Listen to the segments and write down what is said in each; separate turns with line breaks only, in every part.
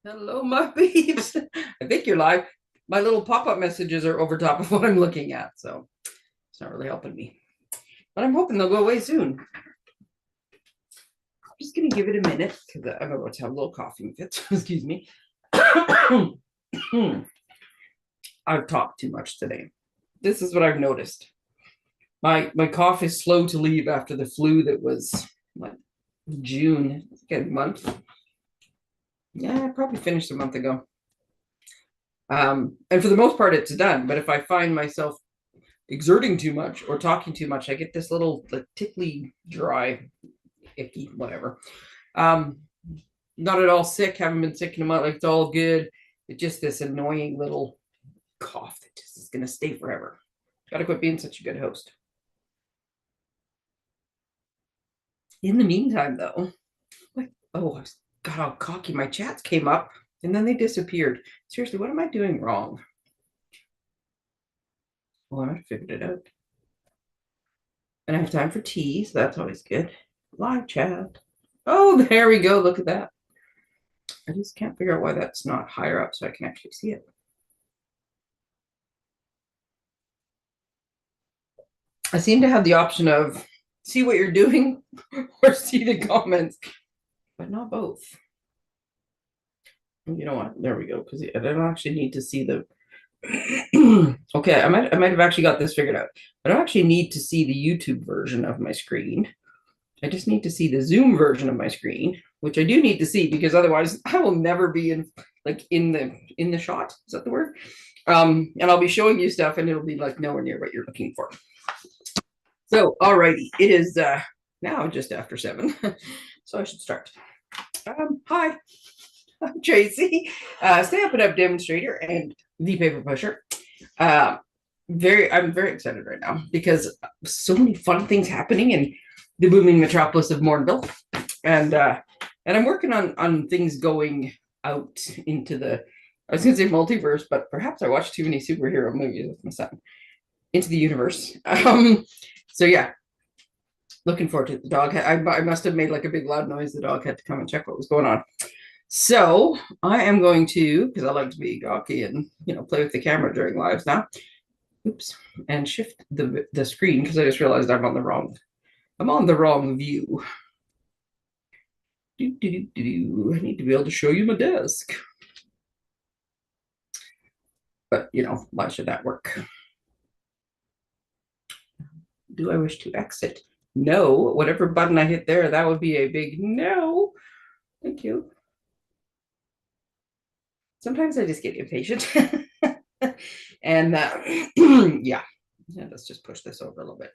Hello, my peeps. I think you're live. My little pop-up messages are over top of what I'm looking at, so it's not really helping me. But I'm hoping they'll go away soon. I'm just gonna give it a minute because I'm about to have a little coughing fit. Excuse me. I've talked too much today. This is what I've noticed. My cough is slow to leave after the flu that was like June, a month. Yeah, I probably finished a month ago. And for the most part, it's done. But if I find myself exerting too much or talking too much, I get this little like tickly, dry, icky, whatever. Um, Not at all sick. Haven't been sick in a month. Like it's all good. It's just this annoying little cough that just is gonna stay forever. Got to quit being such a good host. In the meantime, though, like oh, I got all cocky. My chats came up and then they disappeared. Seriously, what am I doing wrong? Well, I figured it out. And I have time for tea, so that's always good. Live chat. Oh, there we go. Look at that. I just can't figure out why that's not higher up so I can actually see it. I seem to have the option of see what you're doing or see the comments, but not both. You know what? There we go. Because I don't actually need to see the. Okay, I might have actually got this figured out. I don't actually need to see the YouTube version of my screen. I just need to see the Zoom version of my screen, which I do need to see because otherwise I will never be in the shot. Is that the word? And I'll be showing you stuff and it'll be like nowhere near what you're looking for. So, alrighty, it is now just after 7, so I should start. Hi, I'm Tracey, Stampin' Up Demonstrator and the Paper Pusher. I'm very excited right now because so many fun things happening in the booming metropolis of Mornville, and I'm working on things going out into the. I was going to say multiverse, but perhaps I watched too many superhero movies with my son into the universe. So yeah, looking forward to it. The dog. I must have made like a big loud noise. The dog had to come and check what was going on. So I am going to, because I like to be gawky and play with the camera during lives now. Oops, and shift the screen because I just realized I'm on the wrong view. I need to be able to show you my desk. But why should that work? Do I wish to exit? No. Whatever button I hit there, that would be a big no. Thank you. Sometimes I just get impatient. And yeah, let's just push this over a little bit.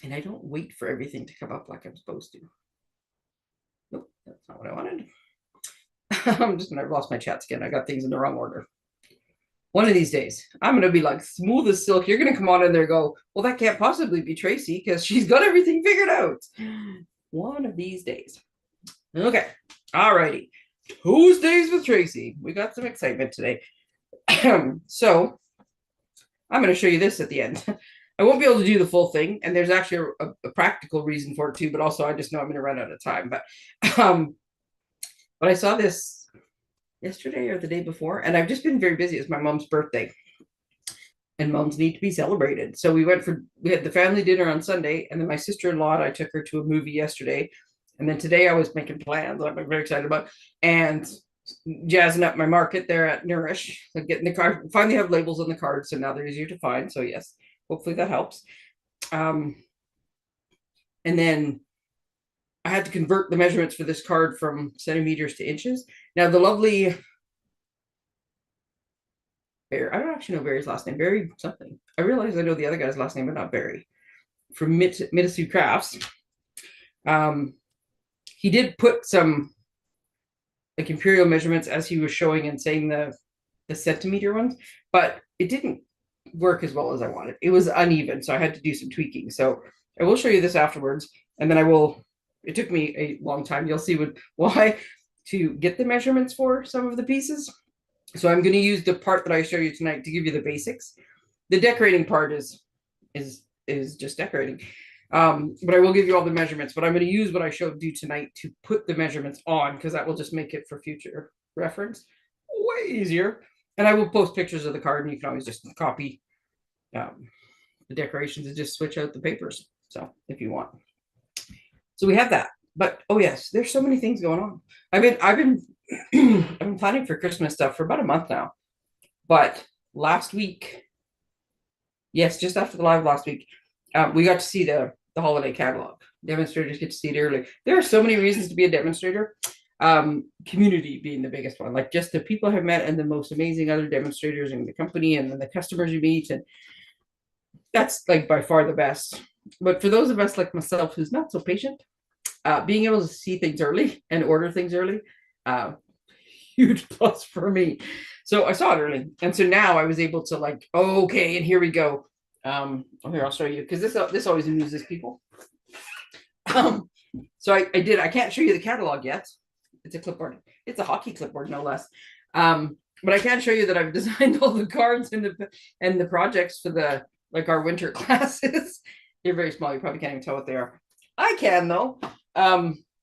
And I don't wait for everything to come up like I'm supposed to. Nope, that's not what I wanted. I'm just I've lost my chats again. I got things in the wrong order. One of these days, I'm going to be like smooth as silk. You're going to come on in there and go, well, that can't possibly be Tracey because she's got everything figured out. One of these days. Okay. All righty. Tuesdays with Tracey. We got some excitement today. So I'm going to show you this at the end. I won't be able to do the full thing, and there's actually a practical reason for it too, but also I just know I'm going to run out of time. But I saw this yesterday or the day before, and I've just been very busy. It's my mom's birthday, and moms need to be celebrated. So we had the family dinner on Sunday, and then my sister-in-law and I took her to a movie yesterday, and then today I was making plans I'm very excited about, and jazzing up my market there at Nourish, like getting the card. Finally have labels on the cards, so now they're easier to find. So yes, hopefully that helps. And then I had to convert the measurements for this card from centimeters to inches. Now the lovely Barry, I don't actually know Barry's last name. Barry something. I realize I know the other guy's last name, but not Barry. From Mitasu Crafts. He did put some like imperial measurements as he was showing and saying the centimeter ones, but it didn't work as well as I wanted. It was uneven, so I had to do some tweaking. So I will show you this afterwards, and then I will. It took me a long time. You'll see why to get the measurements for some of the pieces. So I'm going to use the part that I show you tonight to give you the basics. The decorating part is just decorating. But I will give you all the measurements, but I'm going to use what I showed you tonight to put the measurements on, because that will just make it for future reference way easier. And I will post pictures of the card, and you can always just copy the decorations and just switch out the papers. So if you want. So we have that. But oh yes, there's so many things going on. I've been I've been planning for Christmas stuff for about a month now. But last week, yes, just after the live last week, we got to see the holiday catalog. Demonstrators get to see it early. There are so many reasons to be a demonstrator. Community being the biggest one, like just the people I have met and the most amazing other demonstrators in the company, and then the customers you meet, and that's like by far the best. But for those of us like myself who's not so patient, being able to see things early and order things early, huge plus for me. So I saw it early, and so now I was able to like, okay, and here we go. Here, I'll show you, because this always amuses people. So I did. I can't show you the catalog yet. It's a clipboard. It's a hockey clipboard, no less. But I can show you that I've designed all the cards and the projects for the like our winter classes. They're very small. You probably can't even tell what they are. I can though,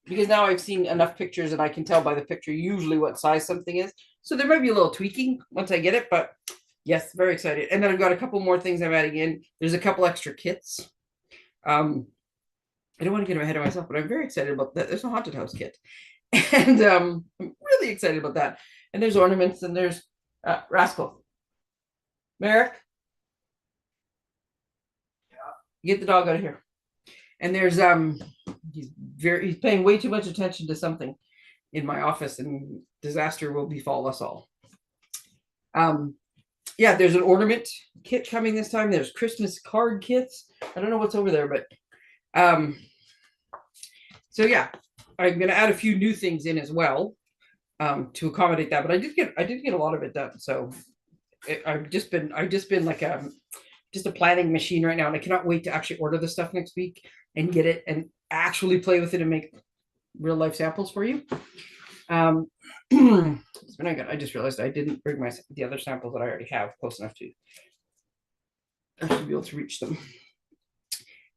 because now I've seen enough pictures and I can tell by the picture usually what size something is. So there might be a little tweaking once I get it, but yes, very excited. And then I've got a couple more things I'm adding in. There's a couple extra kits. I don't want to get ahead of myself, but I'm very excited about that. There's a haunted house kit. And I'm really excited about that. And there's ornaments, and there's Rascal. Merrick, get the dog out of here. And there's he's paying way too much attention to something in my office, and disaster will befall us all. Yeah, there's an ornament kit coming this time. There's Christmas card kits. I don't know what's over there, but so yeah, I'm going to add a few new things in as well to accommodate that. But I did get a lot of it done. So I've just been like just a planning machine right now, and I cannot wait to actually order the stuff next week and get it and actually play with it and make real life samples for you. It's been good. I just realized I didn't bring the other samples that I already have close enough to actually be able to reach them.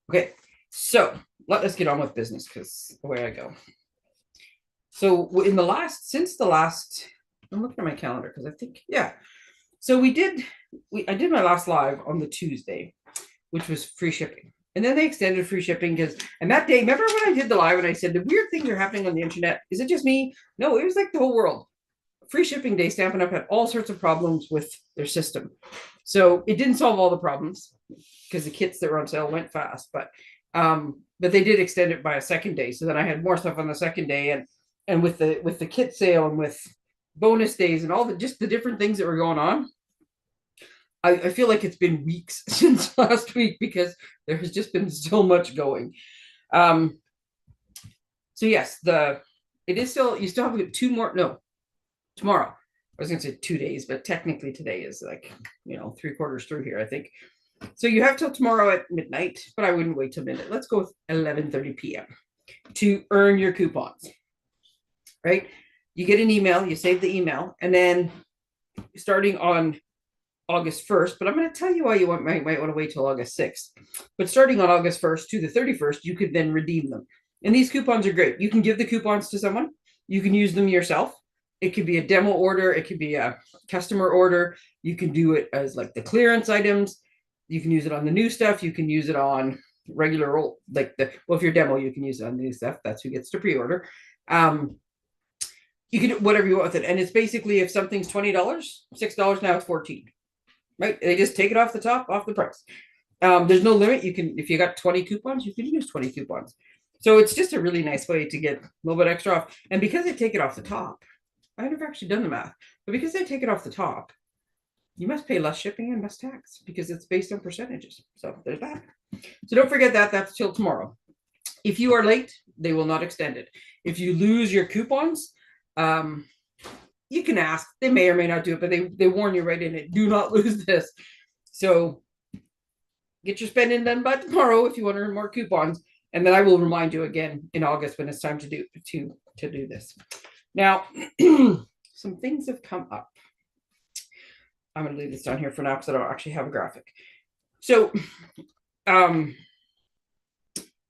Okay, so let us get on with business, because away I go. So since the last, I'm looking at my calendar because I think, yeah. So I did my last live on the Tuesday, which was free shipping. And then they extended free shipping and that day, remember when I did the live and I said the weird things are happening on the internet? Is it just me? No, it was like the whole world. Free shipping day, Stampin' Up! Had all sorts of problems with their system. So it didn't solve all the problems because the kits that were on sale went fast, but they did extend it by a second day. So then I had more stuff on the second day, and with the kit sale and with bonus days and all the different things that were going on, I feel like it's been weeks since last week because there has just been so much going. So yes, you still have tomorrow. I was going to say 2 days, but technically today is like, 3/4 through here, I think. So you have till tomorrow at midnight, but I wouldn't wait till midnight. Let's go with 11:30 p.m. to earn your coupons, right? You get an email, you save the email, and then starting on August 1st, but I'm going to tell you why you might want to wait till August 6th. But starting on August 1st to the 31st, you could then redeem them. And these coupons are great. You can give the coupons to someone. You can use them yourself. It could be a demo order. It could be a customer order. You can do it as like the clearance items. You can use it on the new stuff. You can use it on regular old, if you're demo, you can use it on the new stuff. That's who gets to pre-order. You can do whatever you want with it. And it's basically, if something's $20, $6, now it's $14. Right? They just take it off the price. There's no limit. If you got 20 coupons, you can use 20 coupons. So it's just a really nice way to get a little bit extra off. And because they take it off the top, I've never actually done the math, but because they take it off the top, you must pay less shipping and less tax because it's based on percentages. So there's that. So don't forget that. That's till tomorrow. If you are late, they will not extend it. If you lose your coupons, you can ask. They may or may not do it, but they warn you right in it. Do not lose this. So get your spending done by tomorrow if you want to earn more coupons. And then I will remind you again in August when it's time to do this. Now, some things have come up. I'm going to leave this down here for now because I don't actually have a graphic. So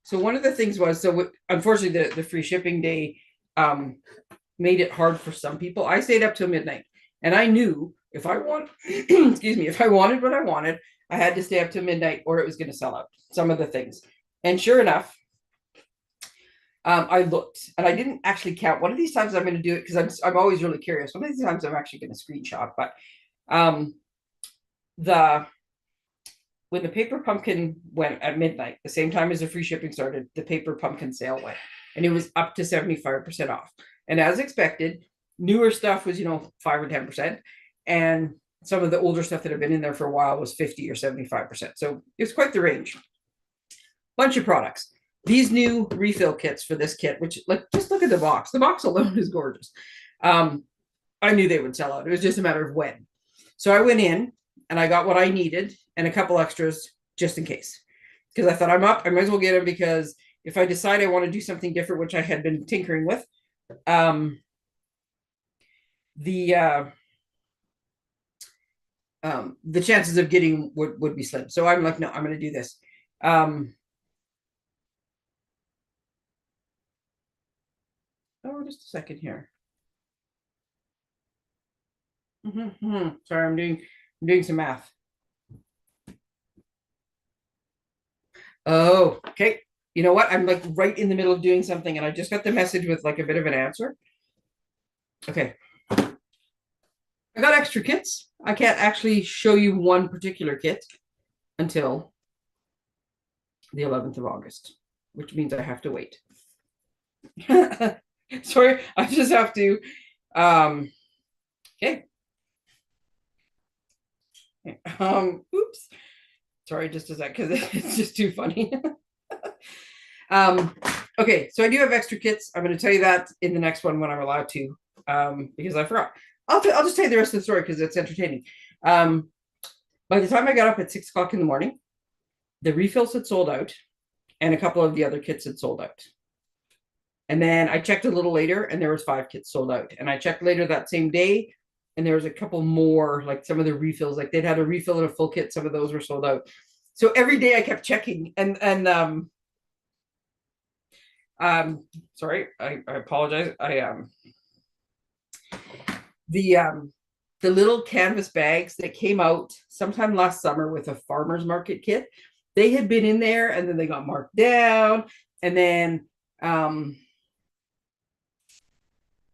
So one of the things was, unfortunately the free shipping day made it hard for some people. I stayed up till midnight, and I knew if I want, excuse me, if I wanted what I wanted, I had to stay up till midnight or it was going to sell out some of the things. And sure enough, I looked and I didn't actually count. One of these times I'm going to do it because I'm always really curious. One of these times I'm actually going to screenshot, but the when the paper pumpkin went at midnight, the same time as the free shipping started, the paper pumpkin sale went, and it was up to 75% off. And as expected, newer stuff was 5 or 10%, and some of the older stuff that had been in there for a while was 50 or 75%. So it was quite the range. Bunch of products. These new refill kits for this kit, which just look at the box. The box alone is gorgeous. I knew they would sell out. It was just a matter of when. So I went in and I got what I needed and a couple extras just in case. Because I thought I'm up, I might as well get them, because if I decide I want to do something different, which I had been tinkering with, the chances of getting would be slim. So I'm like, no, I'm going to do this. Just a second here. Sorry, I'm doing some math. Oh, okay. You know what? I'm like right in the middle of doing something, and I just got the message with like a bit of an answer. Okay. I got extra kits. I can't actually show you one particular kit until the 11th of August, which means I have to wait. Sorry, I just have to. Okay. Oops. Sorry, just a sec, because it's just too funny. Okay, so I do have extra kits. I'm going to tell you that in the next one when I'm allowed to, because I forgot. I'll just tell you the rest of the story because it's entertaining. By the time I got up at 6 o'clock in the morning, the refills had sold out, and a couple of the other kits had sold out. And then I checked a little later, and there was 5 kits sold out. And I checked later that same day, and there was a couple more, like some of the refills, like they'd had a refill and a full kit. Some of those were sold out. So every day I kept checking, and sorry, I apologize. The little canvas bags that came out sometime last summer with a farmer's market kit, they had been in there, and then they got marked down, and then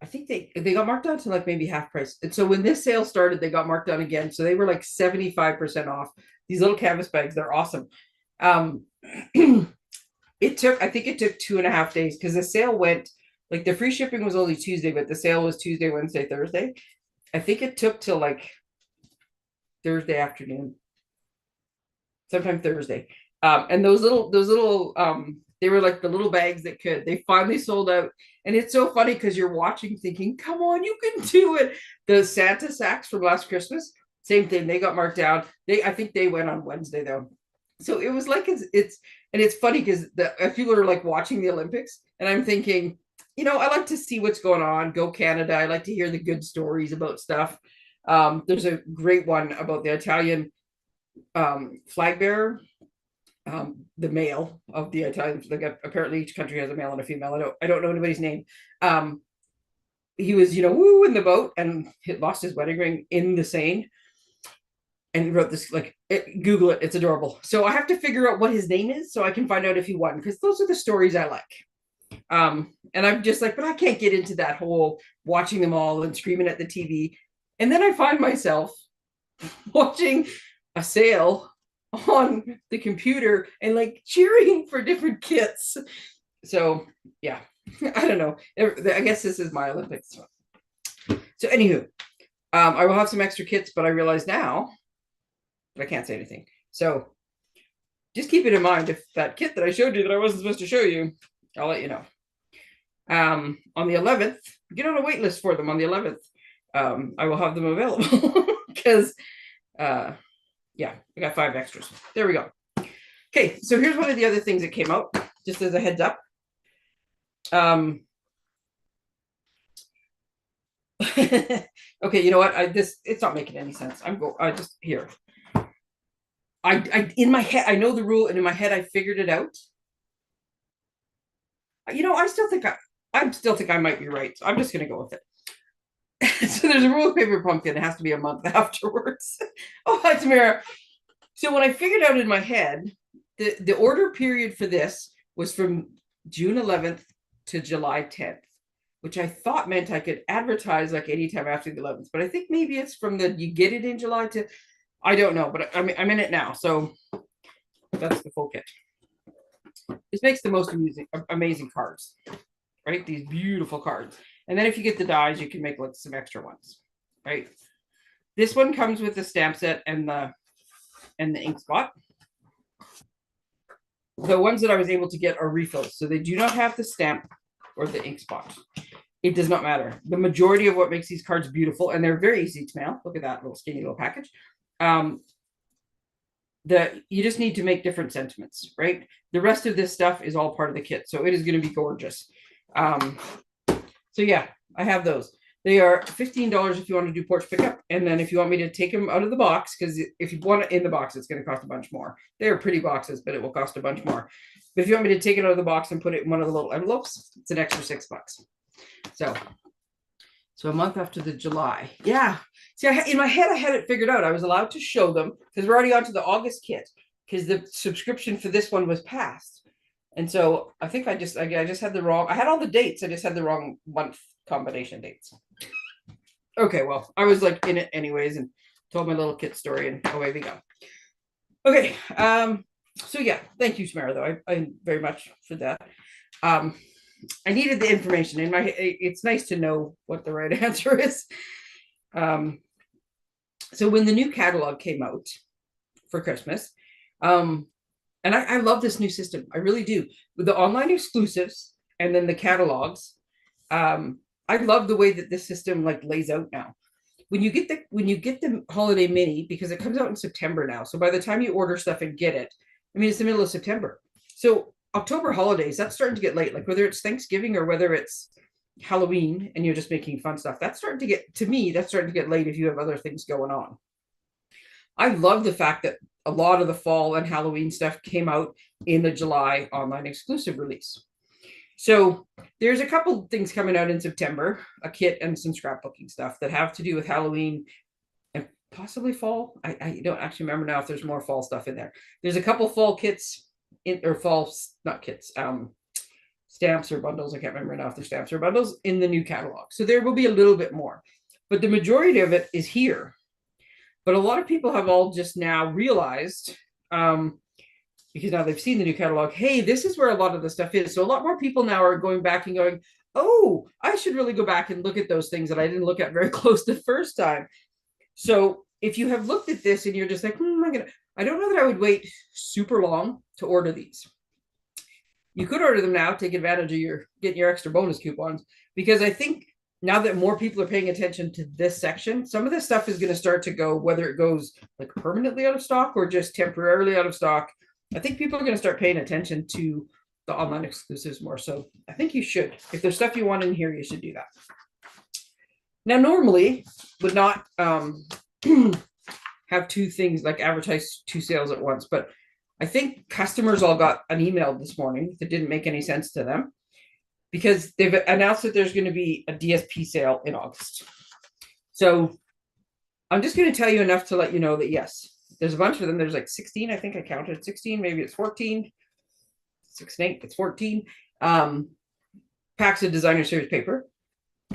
I think they got marked down to like maybe half price. And so when this sale started, they got marked down again. So they were like 75% off. These little canvas bags, they're awesome. I think it took 2.5 days, because the sale went, like the free shipping was only Tuesday, but the sale was Tuesday, Wednesday, Thursday. I think it took till like Thursday afternoon, sometime Thursday. And those little they were like the little bags they finally sold out. And it's so funny because you're watching thinking, come on, you can do it. The Santa sacks from last Christmas, same thing. They got marked down. I think they went on Wednesday though. So it was like, it's funny because people are like watching the Olympics, and I'm thinking, I like to see what's going on. Go Canada. I like to hear the good stories about stuff. There's a great one about the Italian flag bearer, the male of the Italian. Like apparently each country has a male and a female. I don't know anybody's name. He was, woo in the boat, and he lost his wedding ring in the Seine. And he wrote this, Google it. It's adorable. So I have to figure out what his name is so I can find out if he won, because those are the stories I like. And I'm just like, but I can't get into that whole watching them all and screaming at the TV. And then I find myself watching a sale on the computer and like cheering for different kits. So yeah, I don't know. I guess this is my Olympics. So anywho, I will have some extra kits, but I realize now I can't say anything. So just keep it in mind. If that kit that I showed you that I wasn't supposed to show you, I'll let you know. On the 11th, get on a wait list for them on the 11th. I will have them available because yeah, I got 5 extras. There we go. Okay, so here's one of the other things that came out, just as a heads up. Okay, you know what? It's not making any sense. I just here. I in my head, I know the rule, and in my head I figured it out. I still think I might be right. So I'm just going to go with it. So there's a rule of paper pumpkin. It has to be a month afterwards. Oh, hi, Tamara. So when I figured out in my head, the order period for this was from June 11th to July 10th, which I thought meant I could advertise like anytime after the 11th. But I think maybe it's from you get it in July to, I don't know, but I'm in it now. So that's the full kit. This makes the most amazing cards, right? These beautiful cards. And then if you get the dies, you can make like some extra ones, right? This one comes with the stamp set and the ink spot. The ones that I was able to get are refills, so they do not have the stamp or the ink spot. It does not matter. The majority of what makes these cards beautiful, and they're very easy to mail. Look at that little skinny little package. You just need to make different sentiments, right? The rest of this stuff is all part of the kit, so it is going to be gorgeous. So yeah, I have those. They are $15 if you want to do porch pickup, and then if you want me to take them out of the box, because if you want it in the box, it's going to cost a bunch more. They are pretty boxes, but it will cost a bunch more. But if you want me to take it out of the box and put it in one of the little envelopes, it's an extra $6. So a month after the July. Yeah. See, in my head, I had it figured out. I was allowed to show them because we're already on to the August kit because the subscription for this one was passed. And so I think I just had the wrong, I had all the dates. I just had the wrong month combination dates. Okay, well, I was like in it anyways and told my little kit story and away we go. Okay. So yeah, thank you, Samara, though. I very much for that. I needed the information in my, it's nice to know what the right answer is. So when the new catalog came out for Christmas, and I love this new system. I really do. With the online exclusives and then the catalogs, I love the way that this system like lays out now. When you get the holiday mini, because it comes out in September now. So by the time you order stuff and get it, I mean, it's the middle of September. So October holidays, that's starting to get late. Like whether it's Thanksgiving or whether it's Halloween and you're just making fun stuff, that's starting to get late if you have other things going on. I love the fact that a lot of the fall and Halloween stuff came out in the July online exclusive release. So there's a couple things coming out in September, a kit and some scrapbooking stuff that have to do with Halloween and possibly fall. I don't actually remember now if there's more fall stuff in there. There's a couple fall kits not kits, stamps or bundles. I can't remember now if they're stamps or bundles in the new catalog. So there will be a little bit more, but the majority of it is here. But a lot of people have all just now realized, because now they've seen the new catalog, hey, this is where a lot of the stuff is. So a lot more people now are going back and going, oh, I should really go back and look at those things that I didn't look at very close the first time. So if you have looked at this and you're just like, I don't know that I would wait super long to order these. You could order them now, take advantage of getting your extra bonus coupons, because I think now that more people are paying attention to this section, some of this stuff is going to start to go, whether it goes like permanently out of stock or just temporarily out of stock. I think people are going to start paying attention to the online exclusives more. So I think you should. If there's stuff you want in here, you should do that. Now, normally would not have two things like advertise two sales at once, but I think customers all got an email this morning that didn't make any sense to them because they've announced that there's going to be a DSP sale in August. So I'm just going to tell you enough to let you know that, yes, there's a bunch of them. There's like 16. I think I counted 16. Maybe it's 14. 6 and 8. It's 14 packs of designer series paper.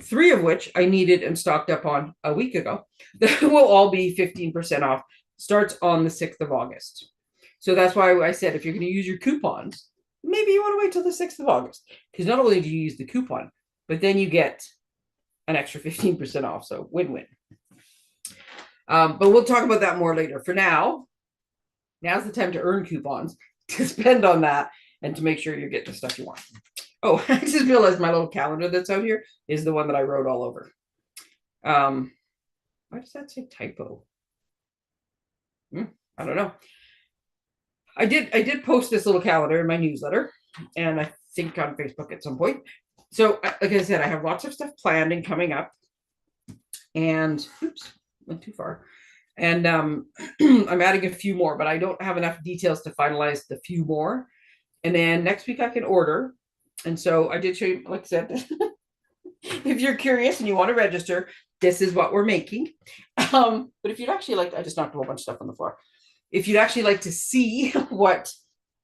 3 of which I needed and stocked up on a week ago. That will all be 15% off. Starts on the 6th of August. So that's why I said if you're going to use your coupons, maybe you want to wait till the 6th of August. Because not only do you use the coupon, but then you get an extra 15% off. So win-win. But we'll talk about that more later. For now, now's the time to earn coupons, to spend on that, and to make sure you get the stuff you want. Oh, I just realized my little calendar that's out here is the one that I wrote all over. Why does that say typo? I don't know. I did post this little calendar in my newsletter, and I think on Facebook at some point. So, like I said, I have lots of stuff planned and coming up. And oops, went too far. And I'm adding a few more, but I don't have enough details to finalize the few more. And then next week I can order And so I did show you, like I said, if you're curious and you want to register, this is what we're making. But if you'd actually like, I just knocked a whole bunch of stuff on the floor. If you'd actually like to see what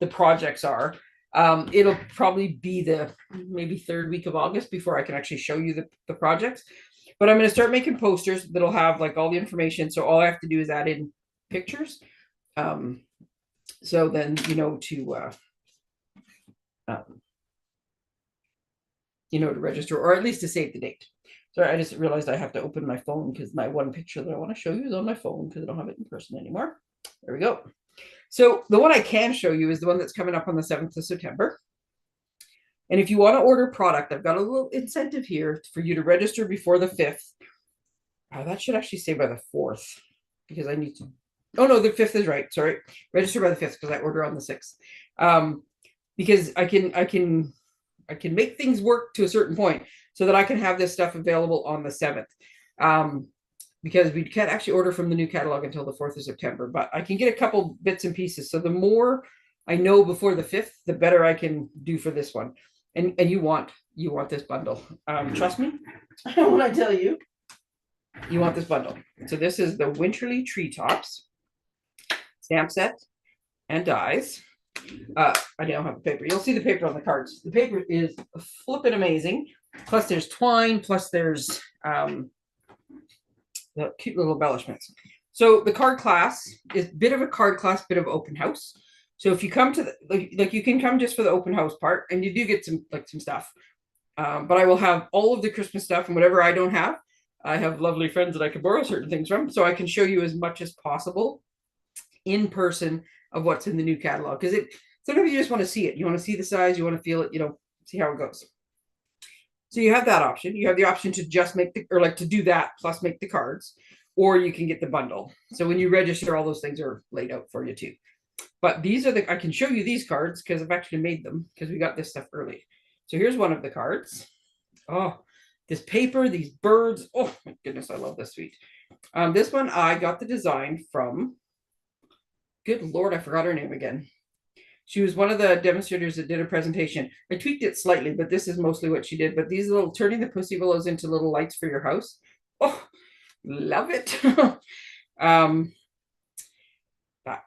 the projects are, it'll probably be the maybe third week of August before I can actually show you the projects. But I'm going to start making posters that'll have like all the information. So all I have to do is add in pictures. So then, to register, or at least to save the date. Sorry, I just realized I have to open my phone because my one picture that I want to show you is on my phone because I don't have it in person anymore. There we go. So the one I can show you is the one that's coming up on the 7th of September. And if you want to order product, I've got a little incentive here for you to register before the 5th. That should actually say by the 4th because I need to. Oh, no, the 5th is right. Sorry. Register by the 5th because I order on the 6th. Because I can make things work to a certain point so that I can have this stuff available on the 7th. Because we can't actually order from the new catalog until the 4th of September, but I can get a couple bits and pieces. So the more I know before the 5th, the better I can do for this one. And you want this bundle. Trust me when I tell you, you want this bundle. So this is the Winterly Treetops stamp set and dies. I don't have the paper. You'll see the paper on the cards. The paper is flipping amazing. Plus there's twine, plus there's the cute little embellishments. So the card class is a bit of a card class, bit of open house. So if you come to like you can come just for the open house part, and you do get some stuff. But I will have all of the Christmas stuff, and whatever I don't have, I have lovely friends that I can borrow certain things from, so I can show you as much as possible in person of what's in the new catalog. Because sometimes you just want to see it. You want to see the size, you want to feel it, see how it goes. So you have that option. You have the option to just make to do that plus make the cards, or you can get the bundle. So when you register, all those things are laid out for you too. But these are I can show you these cards because I've actually made them because we got this stuff early. So here's one of the cards. Oh, this paper, these birds. Oh my goodness, I love this sweet. This one I got the design from, good Lord, I forgot her name again. She was one of the demonstrators that did a presentation. I tweaked it slightly, but this is mostly what she did. But these little, turning the pussy willows into little lights for your house. Oh, love it. That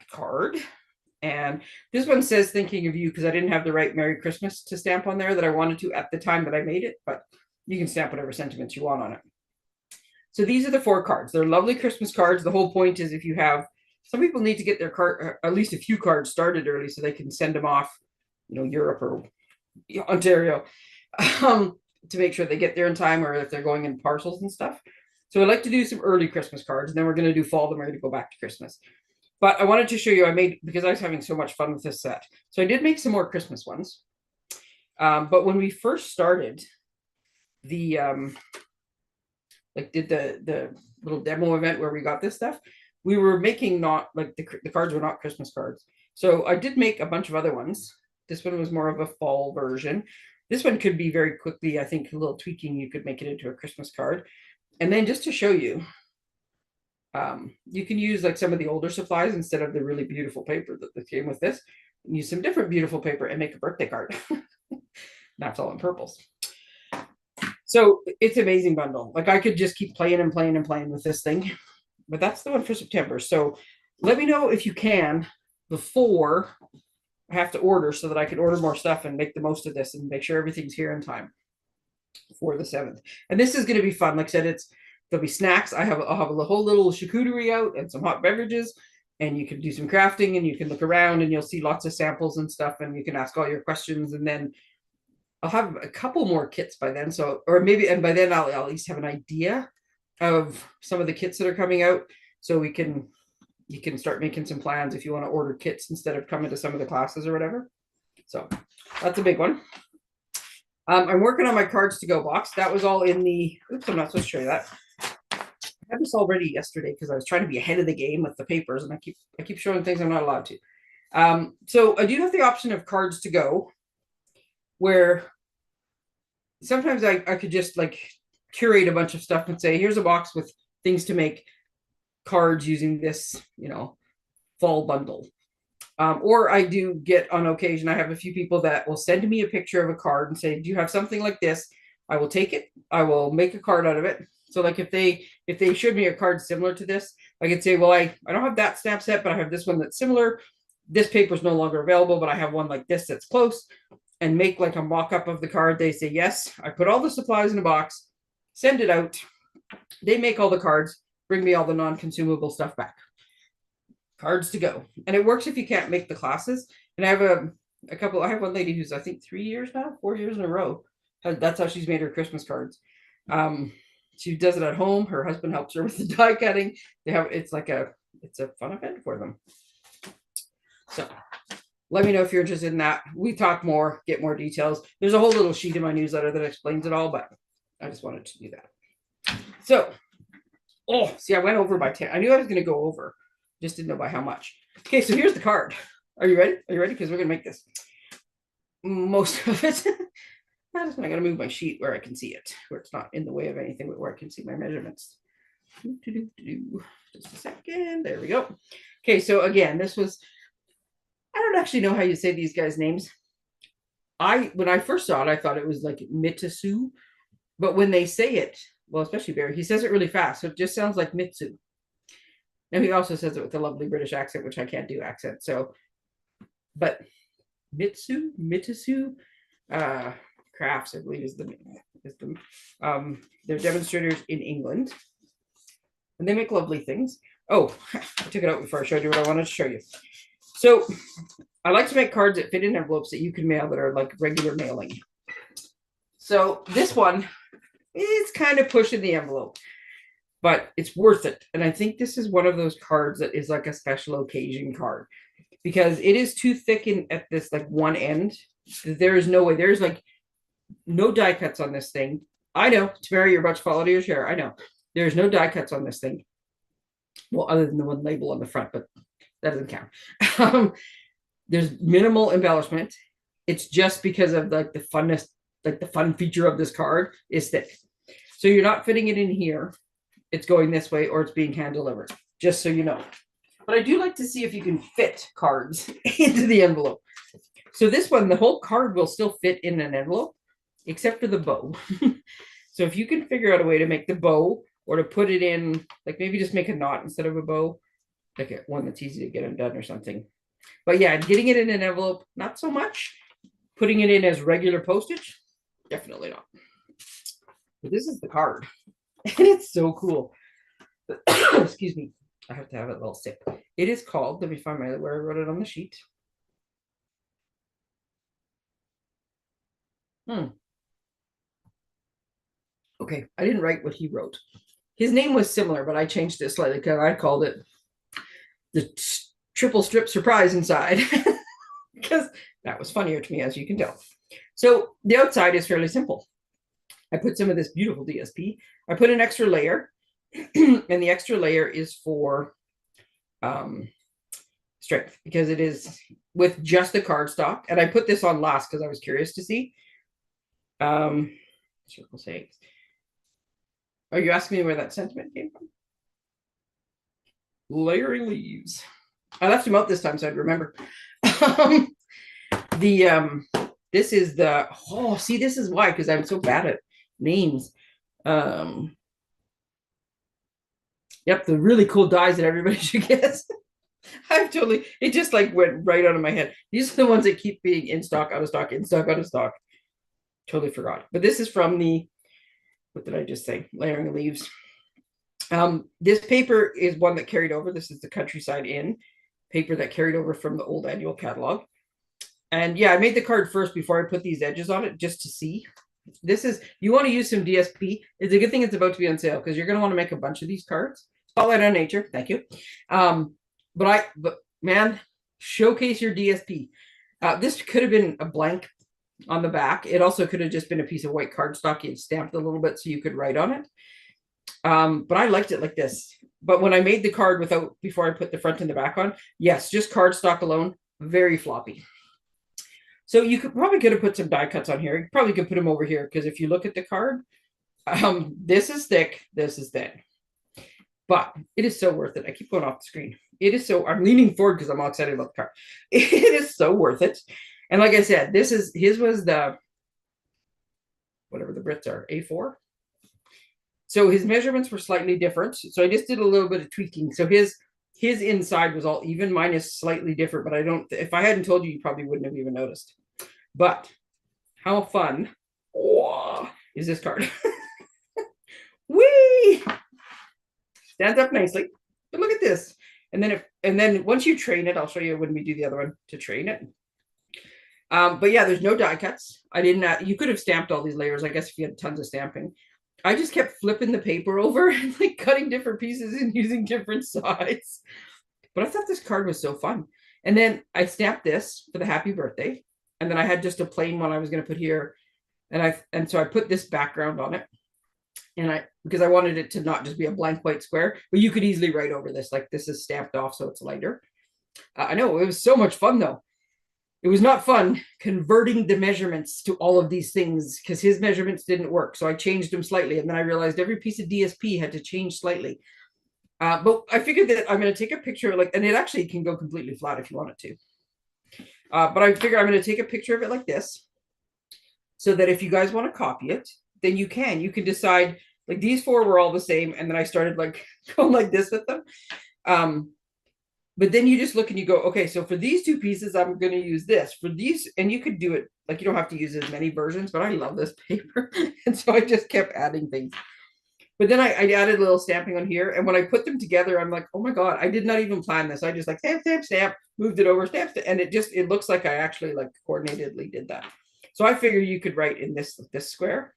card. And this one says thinking of you, because I didn't have the right Merry Christmas to stamp on there that I wanted to at the time that I made it, but you can stamp whatever sentiments you want on it. So these are the 4 cards. They're lovely Christmas cards. The whole point is if you have, some people need to get their card, at least a few cards started early so they can send them off, Europe or Ontario, to make sure they get there in time, or if they're going in parcels and stuff. So I like to do some early Christmas cards, and then we're going to do fall, then we're going to go back to Christmas. But I wanted to show you, because I was having so much fun with this set. So I did make some more Christmas ones. But when we first started the, did the little demo event where we got this stuff, we were making not, the cards were not Christmas cards. So I did make a bunch of other ones. This one was more of a fall version. This one could be very quickly, I think, a little tweaking, you could make it into a Christmas card. And then just to show you, you can use some of the older supplies instead of the really beautiful paper that came with this. Use some different beautiful paper and make a birthday card. That's all in purples. So it's an amazing bundle. I could just keep playing and playing and playing with this thing. But that's the one for September. So let me know if you can before I have to order, so that I can order more stuff and make the most of this and make sure everything's here in time for the 7th. And this is going to be fun. Like I said, there'll be snacks. I'll have a whole little charcuterie out and some hot beverages, and you can do some crafting, and you can look around, and you'll see lots of samples and stuff, and you can ask all your questions. And then I'll have a couple more kits by then. So, or maybe, and by then I'll at least have an idea of some of the kits that are coming out. So you can start making some plans if you want to order kits instead of coming to some of the classes or whatever. So that's a big one. I'm working on my cards to go box. That was all in the, oops, I'm not supposed to show you that. I had this all ready yesterday because I was trying to be ahead of the game with the papers, and I keep showing things I'm not allowed to. So I do have the option of cards to go, where sometimes I could just curate a bunch of stuff and say, here's a box with things to make cards using this, fall bundle. Or I do get on occasion, I have a few people that will send me a picture of a card and say, do you have something like this? I will take it. I will make a card out of it. So like if they showed me a card similar to this, I could say, well, I don't have that stamp set, but I have this one that's similar. This paper is no longer available, but I have one like this that's close, and make like a mock-up of the card. They say, yes, I put all the supplies in a box, send it out. They make all the cards, bring me all the non-consumable stuff back. Cards to go. And it works if you can't make the classes. And I have a couple, I have one lady who's I think 3 years now, 4 years in a row. That's how she's made her Christmas cards. She does it at home. Her husband helps her with the die cutting. It's a fun event for them. So let me know if you're interested in that. We talk more, get more details. There's a whole little sheet in my newsletter that explains it all, but I just wanted to do that. So, see, I went over by 10. I knew I was going to go over. Just didn't know by how much. Okay, so here's the card. Are you ready? Are you ready? Because we're going to make this. Most of it. I got to move my sheet where I can see it, where it's not in the way of anything, but where I can see my measurements. Just a second. There we go. Okay, so again, this was, I don't actually know how you say these guys' names. When I first saw it, I thought it was like Mitasu, but when they say it, well, especially Barry, he says it really fast, so it just sounds like Mitsu. And he also says it with a lovely British accent, which I can't do accent. So, but Mitasu, Crafts, I believe is the they're demonstrators in England, and they make lovely things. Oh, I took it out before I showed you what I wanted to show you. So I like to make cards that fit in envelopes that you can mail that are like regular mailing. So this one is kind of pushing the envelope, but it's worth it. And I think this is one of those cards that is like a special occasion card, because it is too thick at this like one end. There is no way. There's like no die cuts on this thing. I know, Tamara, you're about to fall out of your chair. I know. There's no die cuts on this thing. Well, other than the one label on the front, but that doesn't count. There's minimal embellishment. It's just because of like the funness, like the fun feature of this card is thick. So you're not fitting it in here. It's going this way, or it's being hand delivered, just so you know. But I do like to see if you can fit cards into the envelope. So this one, the whole card will still fit in an envelope, except for the bow. So if you can figure out a way to make the bow, or to put it in, like maybe just make a knot instead of a bow, like one that's easy to get undone or something. But yeah, getting it in an envelope, not so much. Putting it in as regular postage, definitely not. But this is the card. And it's so cool. Excuse me. I have to have a little sip. It is called, let me find where I wrote it on the sheet. Okay, I didn't write what he wrote. His name was similar, but I changed it slightly because I called it the triple strip surprise inside, because that was funnier to me, as you can tell. So the outside is fairly simple. I put some of this beautiful DSP. I put an extra layer, and the extra layer is for strength, because it is with just the cardstock. And I put this on last because I was curious to see. Circle sakes. Are you asking me where that sentiment came from? Layering leaves. I left him out this time so I'd remember. This is the, see, this is why, because I'm so bad at names. Yep, the really cool dies that everybody should get. It just like went right out of my head. These are the ones that keep being in stock, out of stock, in stock, out of stock. Totally forgot. But this is from the, what did I just say? Layering leaves. This paper is one that carried over. This is the Countryside Inn paper that carried over from the old annual catalog. And yeah, I made the card first before I put these edges on it, just to see. This is, you want to use some DSP. It's a good thing it's about to be on sale, because you're going to want to make a bunch of these cards. Spotlight on Nature. Thank you. But man, showcase your DSP. This could have been a blank on the back. It also could have just been a piece of white cardstock you stamped a little bit so you could write on it. But I liked it like this. But when I made the card before I put the front and the back on, yes, just cardstock alone, very floppy. So you could have put some die cuts on here. You probably could put them over here, because if you look at the card, this is thick, this is thin. But it is so worth it. I keep going off the screen. It is so, I'm leaning forward because I'm all excited about the card. It is so worth it. And like I said, his was the, whatever the Brits are, A4. So his measurements were slightly different. So I just did a little bit of tweaking. So his inside was all even. Mine is slightly different, but I don't, if I hadn't told you, you probably wouldn't have even noticed. But how fun is this card? Whee! Stands up nicely. But look at this. And then once you train it, I'll show you when we do the other one to train it. But yeah, there's no die cuts. I didn't, you could have stamped all these layers, I guess, if you had tons of stamping. I just kept flipping the paper over and like cutting different pieces and using different sides. But I thought this card was so fun. And then I stamped this for the happy birthday. And then I had just a plain one I was going to put here. And so I put this background on it. And because I wanted it to not just be a blank white square, but you could easily write over this. Like this is stamped off, so it's lighter. I know it was so much fun though. It was not fun converting the measurements to all of these things because his measurements didn't work. So I changed them slightly. And then I realized every piece of DSP had to change slightly. But I figured that I'm going to take a picture, and it actually can go completely flat if you want it to. But I figure I'm going to take a picture of it like this so that if you guys want to copy it, then you can. You can decide, like these four were all the same. And then I started like going like this with them. But then you just look and you go, okay, so for these two pieces, I'm going to use this. For these, and you could do it, like you don't have to use as many versions, but I love this paper. And so I just kept adding things. But then I added a little stamping on here. And when I put them together, I'm like, oh my God, I did not even plan this. I just like stamp, stamp, stamp, moved it over, stamp, and it looks like I actually like coordinatedly did that. So I figure you could write in this square.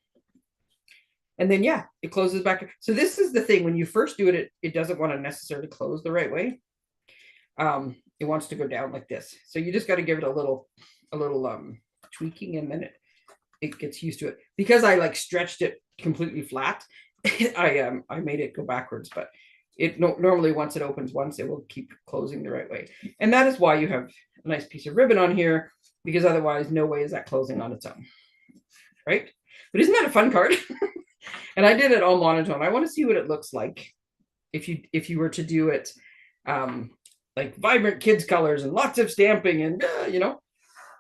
And then, yeah, it closes back. So this is the thing. When you first do it, it doesn't want to necessarily close the right way. It wants to go down like this. So you just got to give it a little tweaking, and then it gets used to it. Because I like stretched it completely flat, I made it go backwards, but it normally once it opens once, it will keep closing the right way. And that is why you have a nice piece of ribbon on here, because otherwise no way is that closing on its own. Right? But isn't that a fun card? And I did it all monotone. I want to see what it looks like if you were to do it like vibrant kids colors and lots of stamping and you know.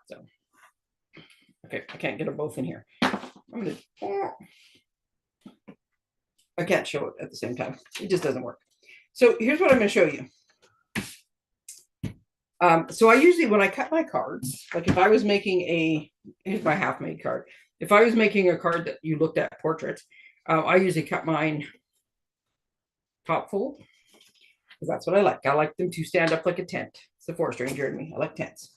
So okay, I can't get them both in here. I can't show it at the same time. It just doesn't work. So here's what I'm going to show you. So I usually, when I cut my cards, like if I was making here's my half-made card. If I was making a card that you looked at portrait, I usually cut mine top fold, because that's what I like. I like them to stand up like a tent. It's the forest ranger in me. I like tents.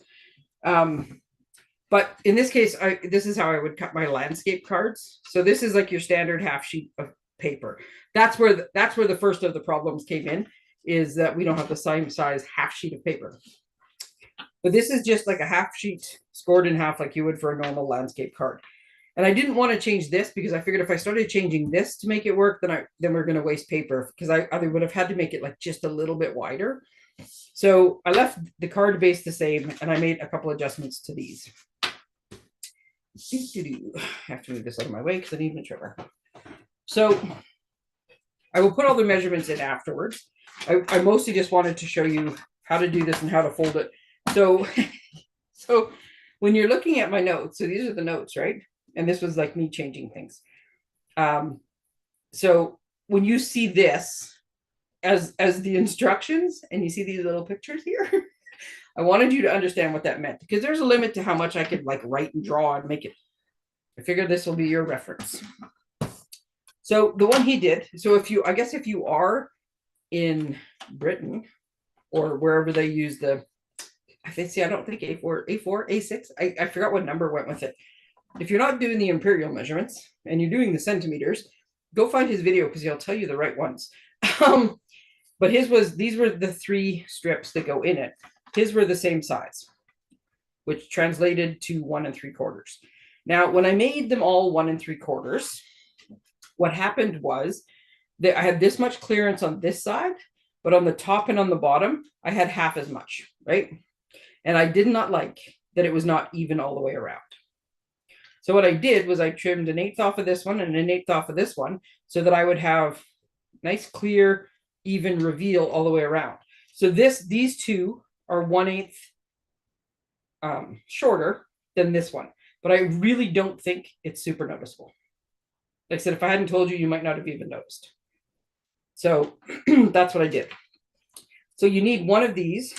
But in this case, this is how I would cut my landscape cards. So this is like your standard half sheet of paper. That's where the first of the problems came in, is that we don't have the same size half sheet of paper. But this is just like a half sheet scored in half like you would for a normal landscape card. And I didn't want to change this because I figured if I started changing this to make it work, then we're going to waste paper, because I would have had to make it like just a little bit wider. So I left the card base the same, and I made a couple adjustments to these. I have to move this out of my way because I need my trimmer. So I will put all the measurements in afterwards. I mostly just wanted to show you how to do this and how to fold it. So when you're looking at my notes, so these are the notes, right? And this was like me changing things. So when you see this as the instructions and you see these little pictures here, I wanted you to understand what that meant, because there's a limit to how much I could like write and draw and make it. I figured this will be your reference. So the one he did, so if you are in Britain or wherever they use the, I don't think A4, A6, I forgot what number went with it. If you're not doing the imperial measurements and you're doing the centimeters, go find his video because he'll tell you the right ones. But these were the 3 strips that go in it. His were the same size, which translated to 1 3/4. Now, when I made them all 1 3/4, what happened was that I had this much clearance on this side, but on the top and on the bottom, I had half as much, right? And I did not like that it was not even all the way around. So what I did was I trimmed 1/8 off of this one and 1/8 off of this one, so that I would have nice, clear, even reveal all the way around. So these two are 1/8 shorter than this one, but I really don't think it's super noticeable. Like I said, if I hadn't told you, you might not have even noticed. So that's what I did. So you need one of these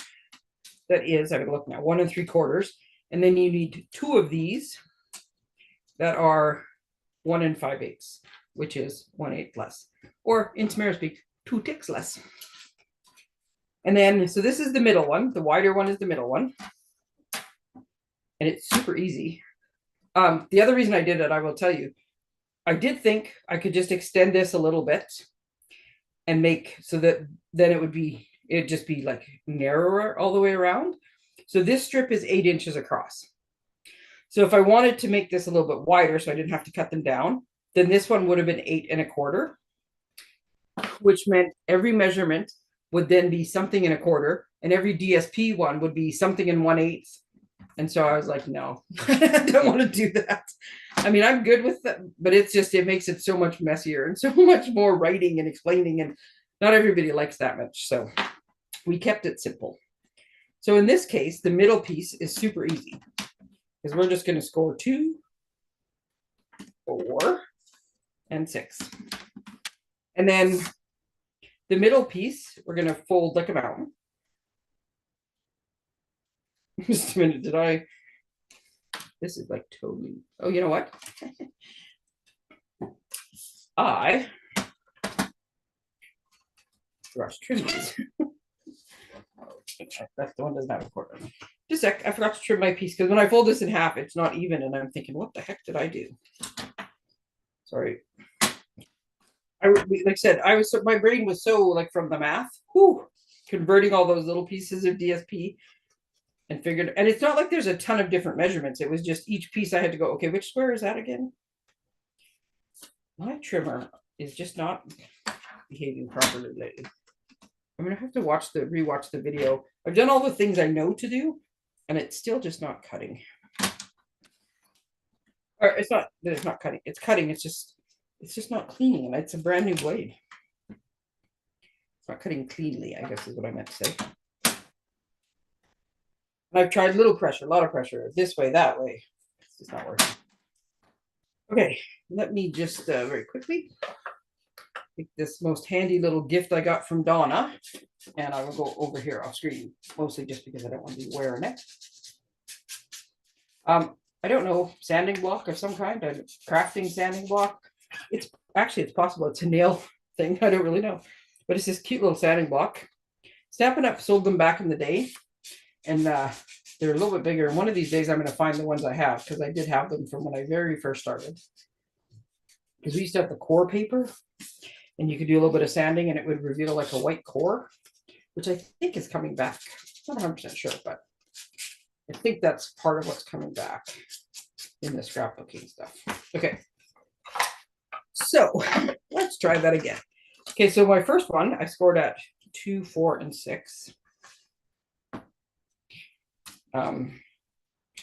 that is, I'm gonna look now, 1 3/4, and then you need two of these that are 1 5/8, which is 1/8 less, or in Tamara speak, 2 ticks less. And then, so this is the middle one. The wider one is the middle one. And it's super easy. The other reason I did it, I will tell you, I did think I could just extend this a little bit and make so that then it'd just be like narrower all the way around. So this strip is 8 inches across. So if I wanted to make this a little bit wider so I didn't have to cut them down, then this one would have been 8 1/4, which meant every measurement would then be something 1/4, and every DSP one would be something in 1/8. And so I was like, no, I don't want to do that. I mean, I'm good with that, but it's just, it makes it so much messier and so much more writing and explaining, and not everybody likes that much. So we kept it simple. So in this case, the middle piece is super easy because we're just going to score 2, 4, and 6. And then the middle piece, we're going to fold like a mountain. Just a minute, this is like totally, oh, you know what? I forgot to trim these. That's the one that doesn't have a quarter. Just a sec, I forgot to trim my piece because when I fold this in half, it's not even, and I'm thinking, what the heck did I do? Sorry. Like I said, my brain was so like from the math, converting all those little pieces of DSP and figured, and it's not like there's a ton of different measurements. It was just each piece I had to go, okay, which square is that again? My trimmer is just not behaving properly lately. I'm gonna have to rewatch the video. I've done all the things I know to do, and it's still just not cutting. Or it's not that it's not cutting. It's cutting. It's just not cleaning, and it's a brand new blade. It's not cutting cleanly, I guess is what I meant to say. And I've tried little pressure, a lot of pressure, this way, that way. It's just not working. Okay, let me just very quickly take this most handy little gift I got from Donna, and I will go over here off screen, mostly just because I don't want to be wearing it. I don't know, sanding block of some kind, a crafting sanding block. It's possible it's a nail thing. I don't really know, but it's this cute little sanding block. Stampin' Up sold them back in the day, and they're a little bit bigger. And one of these days I'm going to find the ones I have, because I did have them from when I very first started. Because we used to have the core paper, and you could do a little bit of sanding and it would reveal like a white core, which I think is coming back. I'm not 100% sure, but I think that's part of what's coming back in the scrapbooking stuff. Okay, so let's try that again. Okay, so my first one I scored at 2, 4, and 6.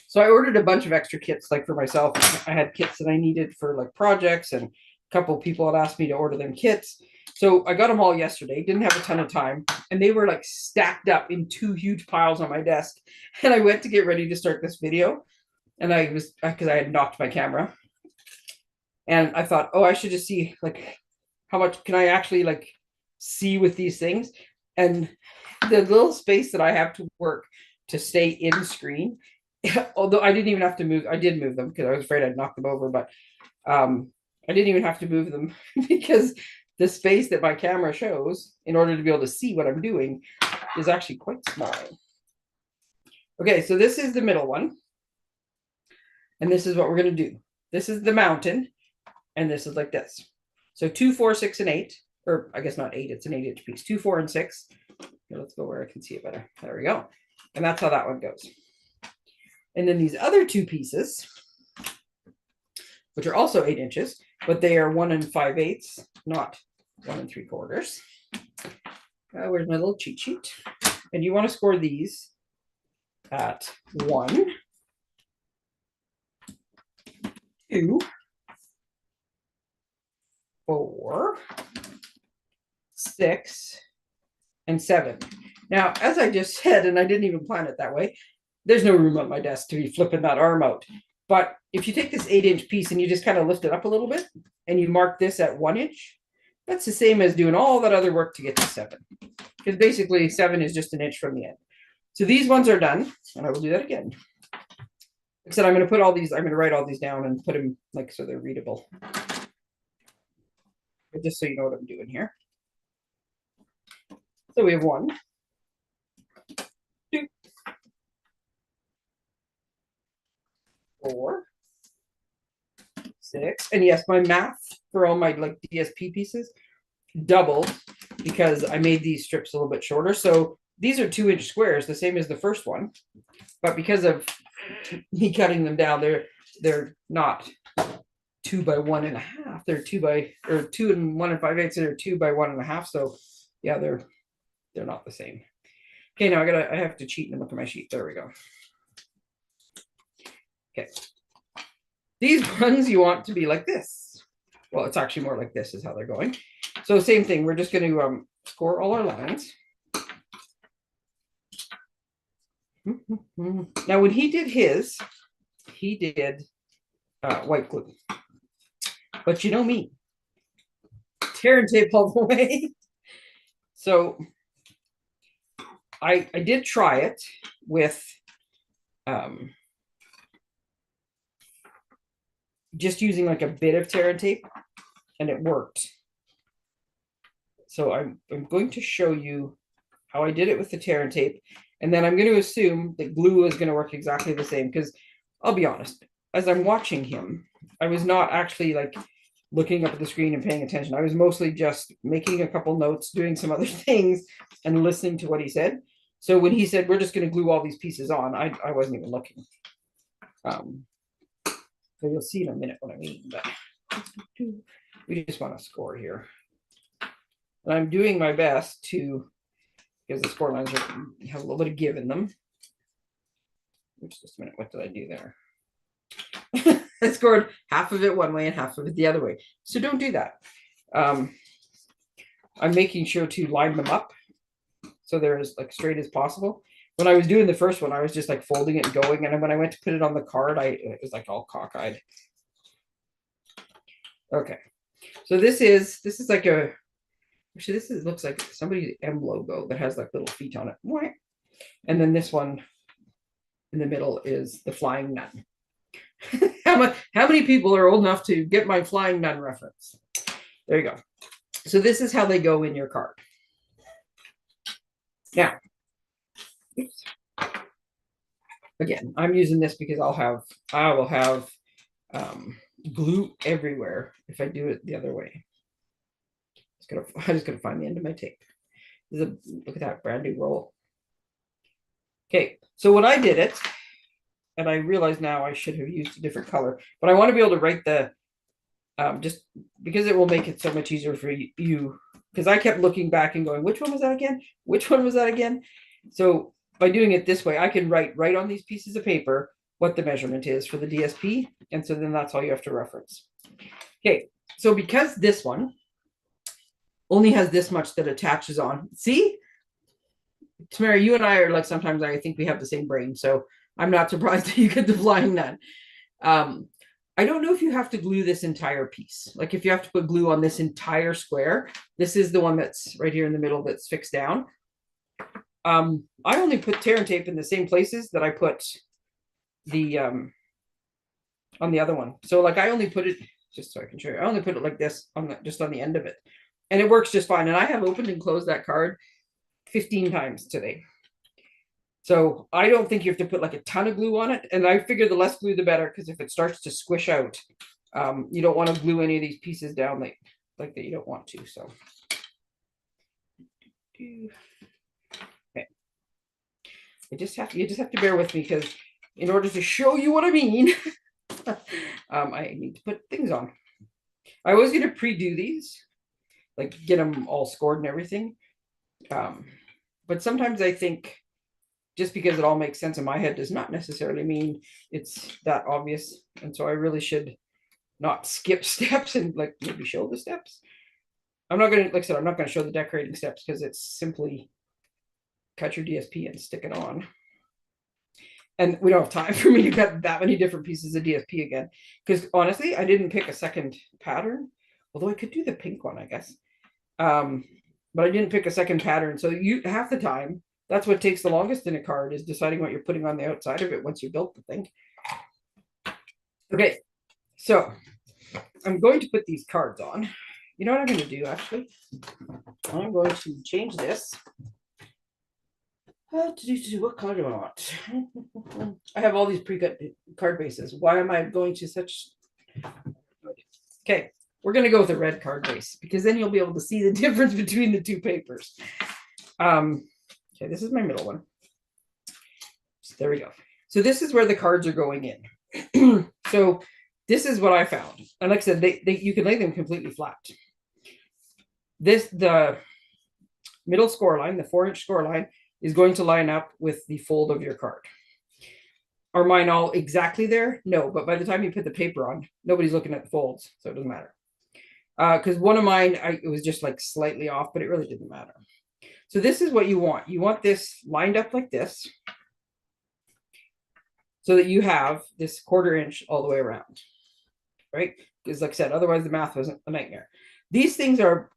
So I ordered a bunch of extra kits, like for myself. I had kits that I needed for like projects, and a couple of people had asked me to order them kits. So I got them all yesterday, didn't have a ton of time, and they were like stacked up in 2 huge piles on my desk. And I went to get ready to start this video, and because I had knocked my camera, and I thought, oh, I should just see like how much can I actually like see with these things. And the little space that I have to work to stay in screen, although I didn't even have to move, I did move them because I was afraid I'd knock them over, but I didn't even have to move them because the space that my camera shows in order to be able to see what I'm doing is actually quite small. Okay, so this is the middle one, and this is what we're going to do. This is the mountain, and this is like this. So 2, 4, 6, and 8, or I guess not 8, it's an 8-inch piece. 2, 4, and 6. Here, let's go where I can see it better. There we go. And that's how that one goes. And then these other 2 pieces, which are also 8 inches, but they are 1 5/8, not 1 3/4. Where's my little cheat sheet? And you want to score these at 1, 2, 4, 6, and 7. Now, as I just said, and I didn't even plan it that way, there's no room on my desk to be flipping that arm out. But if you take this 8-inch piece and you just kind of lift it up a little bit and you mark this at 1 inch, that's the same as doing all that other work to get to 7. Because basically 7 is just an inch from the end. So these ones are done, and I will do that again. Except I'm going to put all these, I'm going to write all these down and put them like so they're readable. But just so you know what I'm doing here. So we have 1, 2, 4, 6, and yes, my math for all my like DSP pieces doubled because I made these strips a little bit shorter. So these are 2-inch squares, the same as the first one, but because of me cutting them down, they're not 2 by 1.5. They're 2 by 2 and 1 5/8. They're 2 by 1.5. So yeah, they're not the same. Okay, now I have to cheat and look at my sheet. There we go. Okay. These ones you want to be like this. Well, it's actually more like this is how they're going. So same thing. We're just going to score all our lines. Now, when he did his, he did white glue. But you know me, tear and tape all the way. So I did try it with just using like a bit of tear and tape, and it worked. So I'm going to show you how I did it with the tear and tape, and then I'm going to assume that glue is going to work exactly the same, because I'll be honest, as I'm watching him, I was not actually like looking up at the screen and paying attention. I was mostly just making a couple notes, doing some other things, and listening to what he said. So when he said, we're just going to glue all these pieces on, I wasn't even looking. So you'll see in a minute what I mean, but we just want to score here. And I'm doing my best to, because the score lines have a little bit of give in them. Just a minute, what did I do there? I scored half of it one way and half of it the other way. So don't do that. I'm making sure to line them up so they're as like straight as possible. When I was doing the first one, I was just like folding it and going, and when I went to put it on the card, it was like all cockeyed. Okay, so this is like a, actually this looks like somebody's M logo that has like little feet on it. And then this one in the middle is the flying nun. How many people are old enough to get my flying nun reference? There you go. So this is how they go in your card. Now, oops. Again, I'm using this because I will have glue everywhere if I do it the other way. I'm just gonna find the end of my tape. Look at that brand new roll. Okay, so when I did it, and I realize now I should have used a different color, but I want to be able to write the just because it will make it so much easier for you, because I kept looking back and going, which one was that again? Which one was that again? So by doing it this way, I can write right on these pieces of paper what the measurement is for the DSP. And so then that's all you have to reference. Okay, so because this one only has this much that attaches on, see? Tamara, you and I are like, sometimes I think we have the same brain. So I'm not surprised that you get the flying nun. I don't know if you have to glue this entire piece. Like if you have to put glue on this entire square, this is the one that's right here in the middle that's fixed down. I only put tear and tape in the same places that I put the on the other one. So like I only put it, just so I can show you, I only put it like this on the, just on the end of it. And it works just fine. And I have opened and closed that card 15 times today. So I don't think you have to put like a ton of glue on it. And I figure the less glue, the better, because if it starts to squish out, you don't want to glue any of these pieces down like that you don't want to. So okay. You just have to bear with me, because in order to show you what I mean, I need to put things on. I was going to pre-do these, like get them all scored and everything. But sometimes I think just because it all makes sense in my head does not necessarily mean it's that obvious. And so I really should not skip steps and like maybe show the steps. I'm not going to, like I said, I'm not going to show the decorating steps because it's simply cut your DSP and stick it on. And we don't have time for me to cut that many different pieces of DSP again. Because honestly, I didn't pick a second pattern. Although I could do the pink one, I guess. But I didn't pick a second pattern. So you half the time, that's what takes the longest in a card, is deciding what you're putting on the outside of it once you built the thing. Okay, so I'm going to put these cards on. You know what I'm going to do, actually? I'm going to change this. What color do I want? I have all these pre-cut card bases. Why am I going to such... Okay, we're going to go with a red card base, because then you'll be able to see the difference between the two papers. Okay, this is my middle one. So there we go. So this is where the cards are going in. So this is what I found. And like I said, you can lay them completely flat. The middle score line, the 4-inch score line, is going to line up with the fold of your card. Are mine all exactly there? No, but by the time you put the paper on, nobody's looking at the folds, so it doesn't matter. Because one of mine, it was just like slightly off, but it really didn't matter. So this is what you want. You want this lined up like this, so that you have this 1/4 inch all the way around, right? Because like I said, otherwise the math wasn't a nightmare. These things are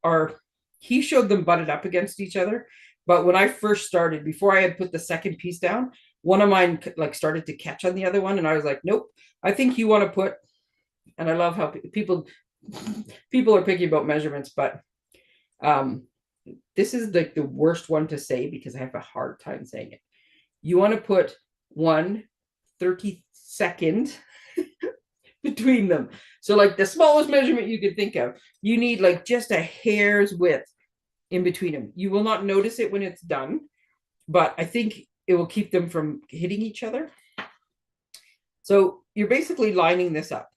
he showed them butted up against each other. But when I first started, before I had put the second piece down, one of mine like started to catch on the other one. And I was like, nope, I think you want to put, and I love how people are picky about measurements, but this is like the worst one to say because I have a hard time saying it. You want to put 1/32 between them. So like the smallest measurement you could think of, you need like just a hair's width in between them. You will not notice it when it's done, but I think it will keep them from hitting each other. So you're basically lining this up,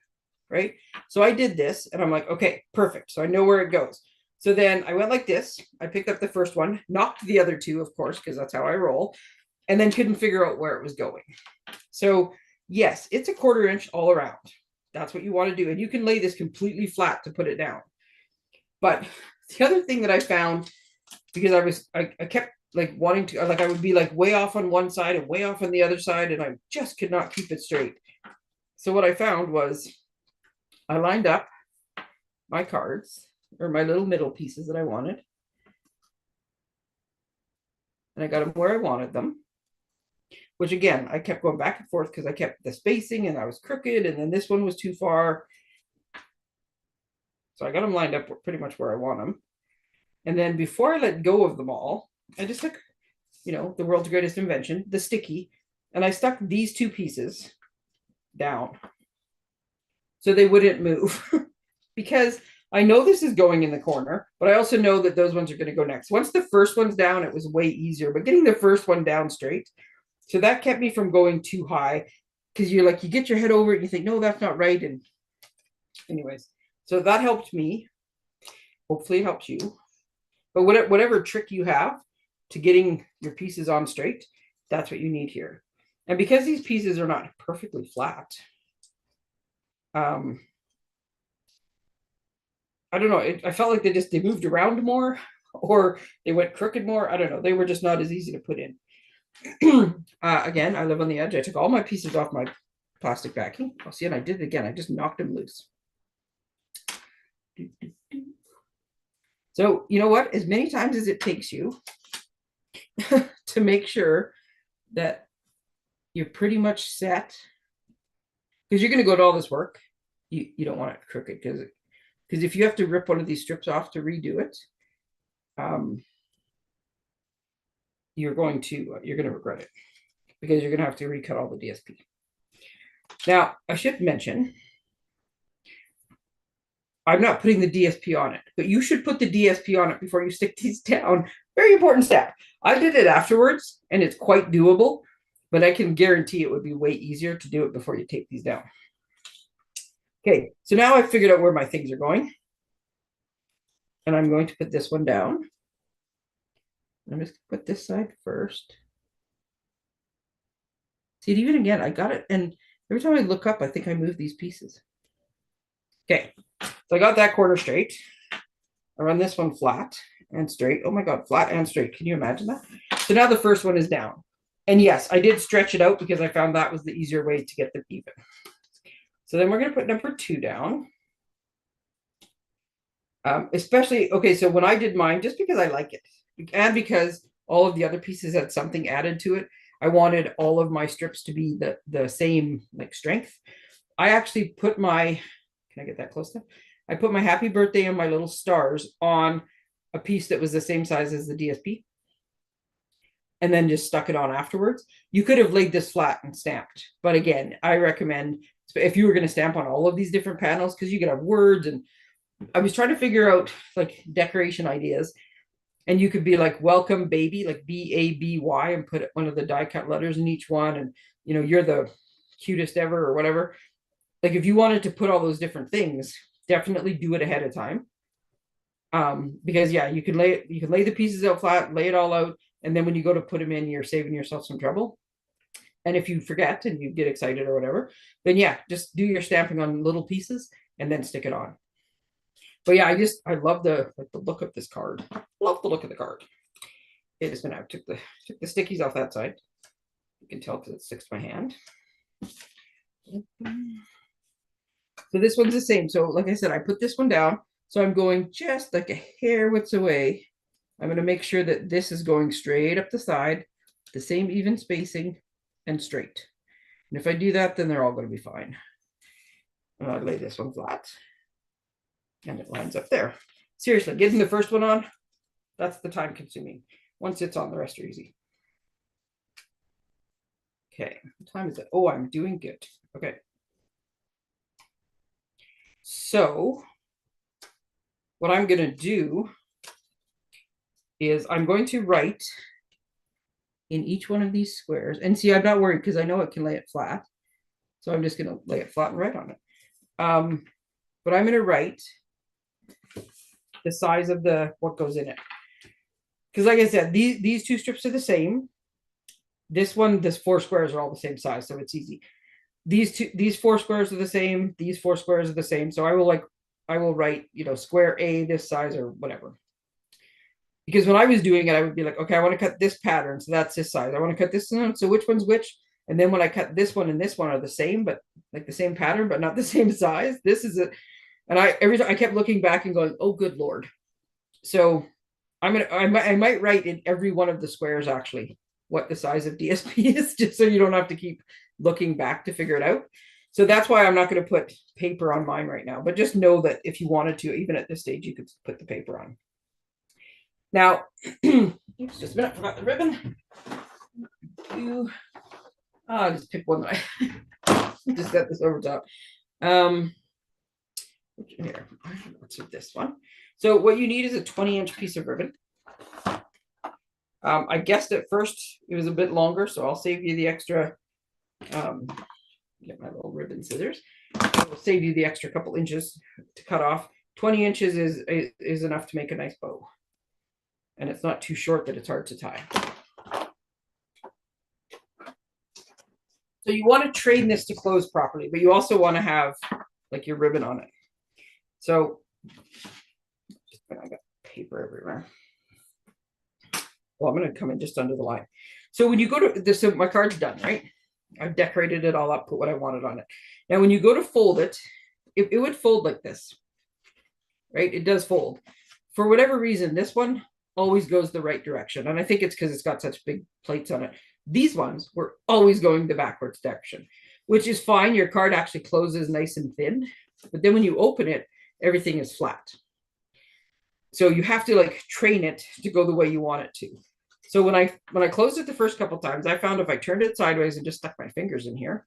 right? So I did this and I'm like, okay, perfect. So I know where it goes. So then I went like this. I picked up the first one, knocked the other two, of course, because that's how I roll, and then couldn't figure out where it was going. So yes, it's a 1/4 inch all around. That's what you want to do. And you can lay this completely flat to put it down. But the other thing that I found, because I kept like wanting to, like I would be like way off on one side and way off on the other side, and I just could not keep it straight. So what I found was I lined up my cards, or my little middle pieces that I wanted, and I got them where I wanted them, which again, I kept going back and forth because I kept the spacing and I was crooked, and then this one was too far. So I got them lined up pretty much where I want them. And then before I let go of them all, I just took, the world's greatest invention, the sticky, and I stuck these two pieces down so they wouldn't move because I know this is going in the corner, but I also know that those ones are going to go next. Once the first one's down, it was way easier, but getting the first one down straight. So that kept me from going too high, because you get your head over it and you think, no, that's not right. And anyways, so that helped me. Hopefully it helps you. But whatever trick you have to getting your pieces on straight, that's what you need here. And because these pieces are not perfectly flat, I don't know. I felt like they moved around more, or they went crooked more. I don't know. They were just not as easy to put in. Again, I live on the edge. I took all my pieces off my plastic backing. Oh, see, and I did it again. I just knocked them loose. So you know what? As many times as it takes you to make sure that you're pretty much set, because you're going to go to all this work, you don't want it crooked, because if you have to rip one of these strips off to redo it, you're going to regret it, because you're going to have to recut all the DSP. Now, I should mention, I'm not putting the DSP on it, but you should put the DSP on it before you stick these down. Very important step. I did it afterwards, and it's quite doable, but I can guarantee it would be way easier to do it before you tape these down. Okay, so now I've figured out where my things are going, and I'm going to put this one down. I'm just going to put this side first. See, even again, I got it, and every time I look up, I think I move these pieces. Okay, so I got that corner straight. I run this one flat and straight. Oh my God, flat and straight. Can you imagine that? So now the first one is down. And yes, I did stretch it out because I found that was the easier way to get them even. So then we're going to put number 2 down. Especially, okay, so when I did mine, just because I like it, and because all of the other pieces had something added to it, I wanted all of my strips to be the same like strength. I actually put my, can I get that close enough? I put my happy birthday and my little stars on a piece that was the same size as the DSP, and then just stuck it on afterwards. You could have laid this flat and stamped, but again, I recommend if you were going to stamp on all of these different panels, because you could have words, and I was trying to figure out like decoration ideas, and you could be like welcome baby, like BABY, and put one of the die cut letters in each one, and you know, you're the cutest ever or whatever. Like if you wanted to put all those different things, definitely do it ahead of time. Because yeah, you can lay the pieces out flat, lay it all out, and then when you go to put them in, you're saving yourself some trouble. And if you forget and you get excited or whatever, then yeah, just do your stamping on little pieces and then stick it on. But yeah, I love the look of this card. Love the look of the card. It is gonna, I took the stickies off that side. You can tell because it sticks to my hand. So this one's the same. So like I said, I put this one down. So I'm going just like a hair width away. I'm going to make sure that this is going straight up the side, the same even spacing, and straight. And if I do that, then they're all going to be fine. And I lay this one flat. And it lines up there. Seriously, getting the first one on, that's the time consuming. Once it's on, the rest are easy. Okay, what time is it? Oh, I'm doing good. Okay. So what I'm going to do is I'm going to write in each one of these squares. And see, I'm not worried because I know it can lay it flat. So I'm just going to lay it flat and write on it. But I'm going to write the size of what goes in it. Because like I said, these 2 strips are the same. This 4 squares are all the same size, so it's easy. These 4 squares are the same. These 4 squares are the same. So I will write, you know, square A this size or whatever. Because when I was doing it, I would be like, okay, I want to cut this pattern, so that's this size. I want to cut this one, so which one's which? And then when I cut this one and this one are the same, but like the same pattern, but not the same size. This is it. And every time I kept looking back and going, oh, good Lord. So I might write in every one of the squares actually what the size of DSP is, just so you don't have to keep looking back to figure it out. So that's why I'm not going to put paper on mine right now, but just know that if you wanted to, even at this stage, you could put the paper on. Now, oops, just a minute, forgot the ribbon. I'll just pick one that I just set this over top. Here, let's do this one. So what you need is a 20-inch piece of ribbon. I guessed at first it was a bit longer, so I'll save you the extra. Get my little ribbon scissors. It'll save you the extra couple inches to cut off. 20 inches is enough to make a nice bow. And it's not too short that it's hard to tie. So you want to train this to close properly, but you also want to have like your ribbon on it. So I got paper everywhere. Well, I'm going to come in just under the line. So when you go to this, so my card's done, right? I've decorated it all up, put what I wanted on it. Now, when you go to fold it, it would fold like this, right? It does fold. For whatever reason, this one always goes the right direction. And I think it's because it's got such big plates on it. These ones were always going the backwards direction, which is fine. Your card actually closes nice and thin. But then when you open it, everything is flat. So you have to like train it to go the way you want it to. So when I closed it the first couple times, I found if I turned it sideways and just stuck my fingers in here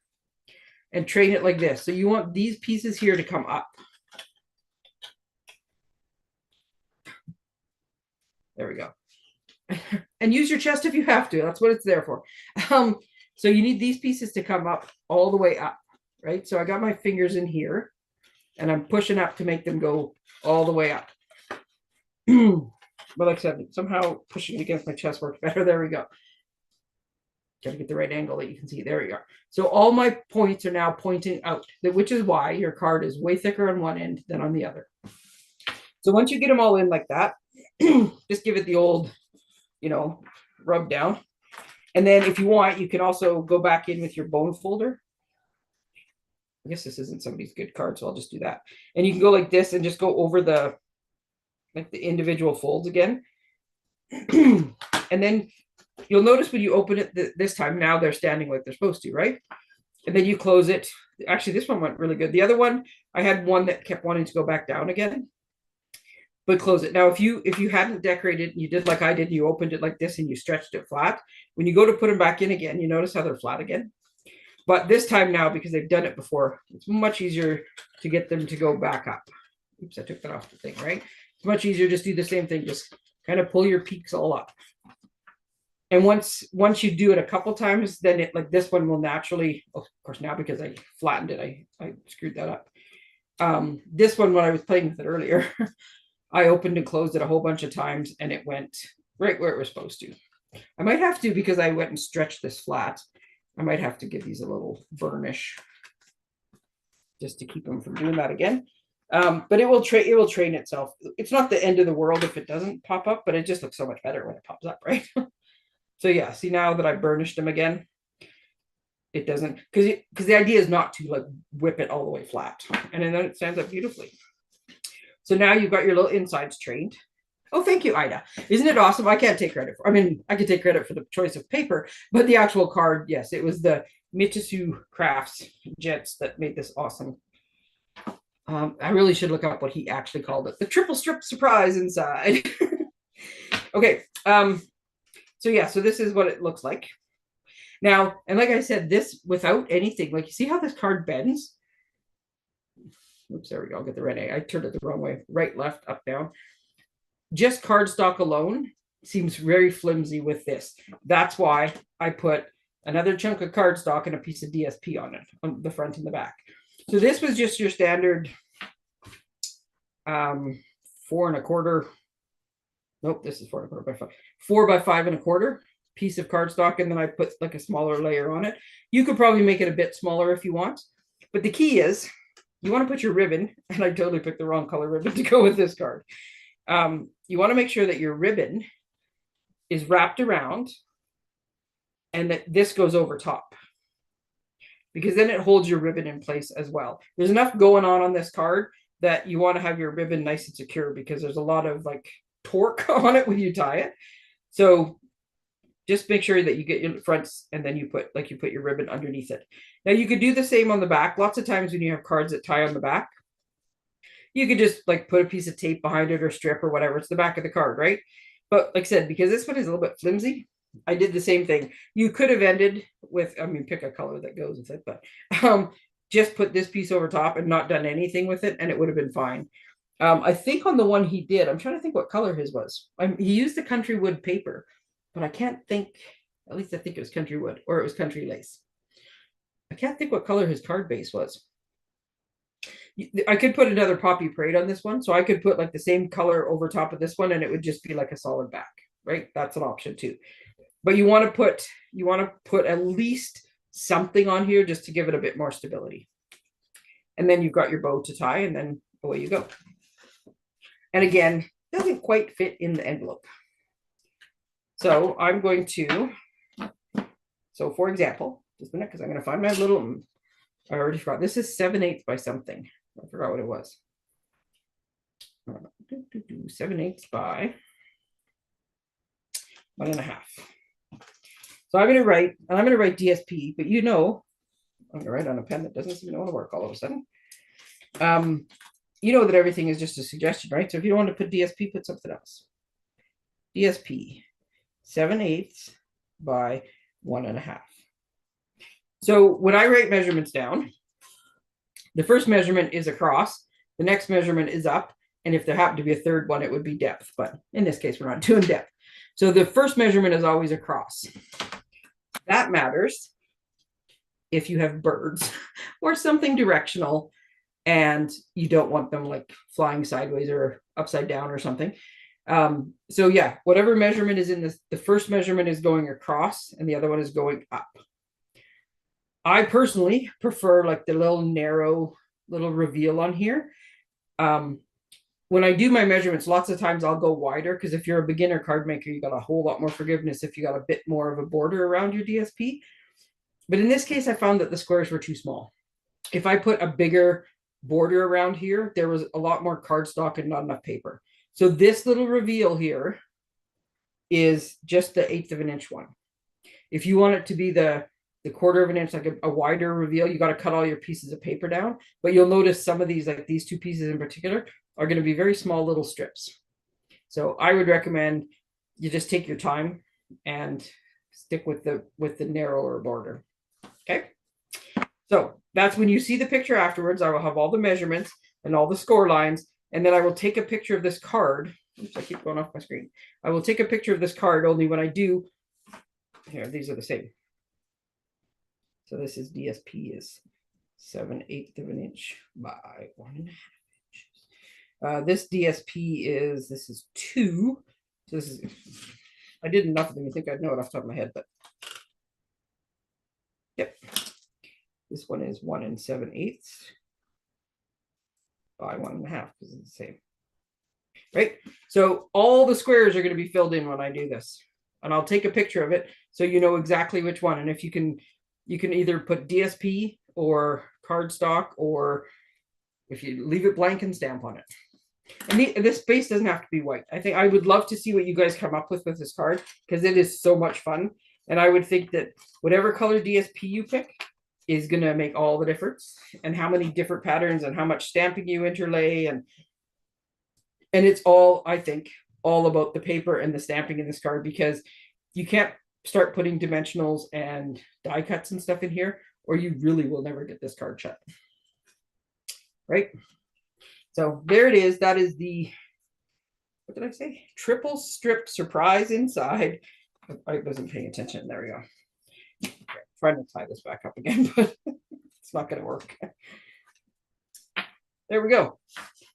and train it like this. So you want these pieces here to come up. There we go. And use your chest if you have to. That's what it's there for. So you need these pieces to come up all the way up, right? So I got my fingers in here and I'm pushing up to make them go all the way up. But like I said, somehow pushing against my chest works better. There we go. Got to get the right angle that you can see. There we are. So all my points are now pointing out, which is why your card is way thicker on one end than on the other. So once you get them all in like that, just give it the old, you know, rub down. And then if you want, you can also go back in with your bone folder. I guess this isn't somebody's good card, so I'll just do that. And you can go like this and just go over the like the individual folds again. And then you'll notice when you open it this time, now they're standing like they're supposed to, right? And then you close it. Actually, this one went really good. The other one, I had one that kept wanting to go back down again, but close it. Now, if you hadn't decorated, you did like I did, you opened it like this and you stretched it flat. When you go to put them back in again, you notice how they're flat again. But this time now, because they've done it before, it's much easier to get them to go back up. Oops, I took that off the thing, right? It's much easier, just do the same thing, just kind of pull your peaks all up. And once you do it a couple times, then it like this one will naturally, of course now because I flattened it, I screwed that up. This one, when I was playing with it earlier, I opened and closed it a whole bunch of times and it went right where it was supposed to. I might have to, because I went and stretched this flat, I might have to give these a little burnish just to keep them from doing that again. But it will train itself. It's not the end of the world if it doesn't pop up, but it just looks so much better when it pops up, right? So yeah, see now that I burnished them again, it doesn't, because the idea is not to like whip it all the way flat, and then it stands up beautifully. So now you've got your little insides trained. Oh, thank you, Ida. Isn't it awesome? I can't take credit for, I mean, I could take credit for the choice of paper, but the actual card, yes, it was the Mitsusu Crafts gents that made this awesome. I really should look up what he actually called it. The triple strip surprise inside. Okay. So yeah, so this is what it looks like. Now, and like I said, this without anything, like you see how this card bends? Oops, there we go. I'll get the red A. I turned it the wrong way. Right, left, up, down. Just cardstock alone seems very flimsy with this. That's why I put another chunk of cardstock and a piece of DSP on it, on the front and the back. So this was just your standard 4 1/4. Nope, this is 4 1/4 by 5. 4 by 5 1/4 piece of cardstock, and then I put like a smaller layer on it. You could probably make it a bit smaller if you want, but the key is you want to put your ribbon, and I totally picked the wrong color ribbon to go with this card. You want to make sure that your ribbon is wrapped around and that this goes over top, because then it holds your ribbon in place as well. There's enough going on this card that you want to have your ribbon nice and secure, because there's a lot of like torque on it when you tie it. So just make sure that you get your fronts, and then you put your ribbon underneath it. Now you could do the same on the back. Lots of times when you have cards that tie on the back, you could just like put a piece of tape behind it or strip or whatever. It's the back of the card, right? But like I said, because this one is a little bit flimsy, I did the same thing. You could have ended with, I mean, pick a color that goes with it, but just put this piece over top and not done anything with it, and it would have been fine. I think on the one he did, I'm trying to think what color his was. He used the country wood paper, but I can't think, at least I think it was country wood, or it was country lace. I can't think what color his card base was. I could put another poppy parade on this one, so I could put like the same color over top of this one, and it would just be like a solid back, right? That's an option too. But you want to put at least something on here just to give it a bit more stability. And then you've got your bow to tie, and then away you go. And again, doesn't quite fit in the envelope. So I'm going to, so for example, just a minute, because I'm going to find my little, I already forgot. This is 7/8 by something. I forgot what it was. 7/8 by 1.5. So I'm going to write, and I'm going to write DSP, but you know, I'm going to write on a pen that doesn't seem to want to work all of a sudden. You know that everything is just a suggestion, right? So if you don't want to put DSP, put something else. DSP, 7/8 by 1.5. So when I write measurements down, the first measurement is across, the next measurement is up, and if there happened to be a third one, it would be depth. But in this case, we're not doing depth. So the first measurement is always across. That matters if you have birds or something directional and you don't want them like flying sideways or upside down or something. So yeah, whatever measurement is in this, the first measurement is going across and the other one is going up. I personally prefer like the little narrow little reveal on here. when I do my measurements, lots of times I'll go wider because if you're a beginner card maker, you got a whole lot more forgiveness if you got a bit more of a border around your DSP. But in this case, I found that the squares were too small. If I put a bigger border around here, there was a lot more cardstock and not enough paper. So this little reveal here is just the 1/8 of an inch one. If you want it to be the 1/4 of an inch, like a wider reveal, you got to cut all your pieces of paper down. But you'll notice some of these, like these 2 pieces in particular, are going to be very small little strips. So I would recommend you just take your time and stick with the narrower border. Okay. So that's when you see the picture afterwards. I will have all the measurements and all the score lines, and then I will take a picture of this card. Oops, I keep going off my screen. I will take a picture of this card, only when I do, here, these are the same. So this is DSP is 7/8 of an inch by 1.5 inches. This DSP is, this is 2. So this is, I did enough of them. You think I'd know it off the top of my head, but yep. This one is 1 7/8 by 1.5 because it's the same. Right? So all the squares are going to be filled in when I do this. And I'll take a picture of it so you know exactly which one. And if you can either put DSP or cardstock, or if you leave it blank and stamp on it. And this base doesn't have to be white. I think I would love to see what you guys come up with this card, because it is so much fun. And I would think that whatever color DSP you pick is going to make all the difference, and how many different patterns and how much stamping you interlay. And it's all, I think, all about the paper and the stamping in this card, because you can't start putting dimensionals and die cuts and stuff in here, or you really will never get this card shut. Right? So there it is. That is the, what did I say? Triple strip surprise inside. I wasn't paying attention. There we go. Okay, trying to tie this back up again, but it's not going to work. There we go.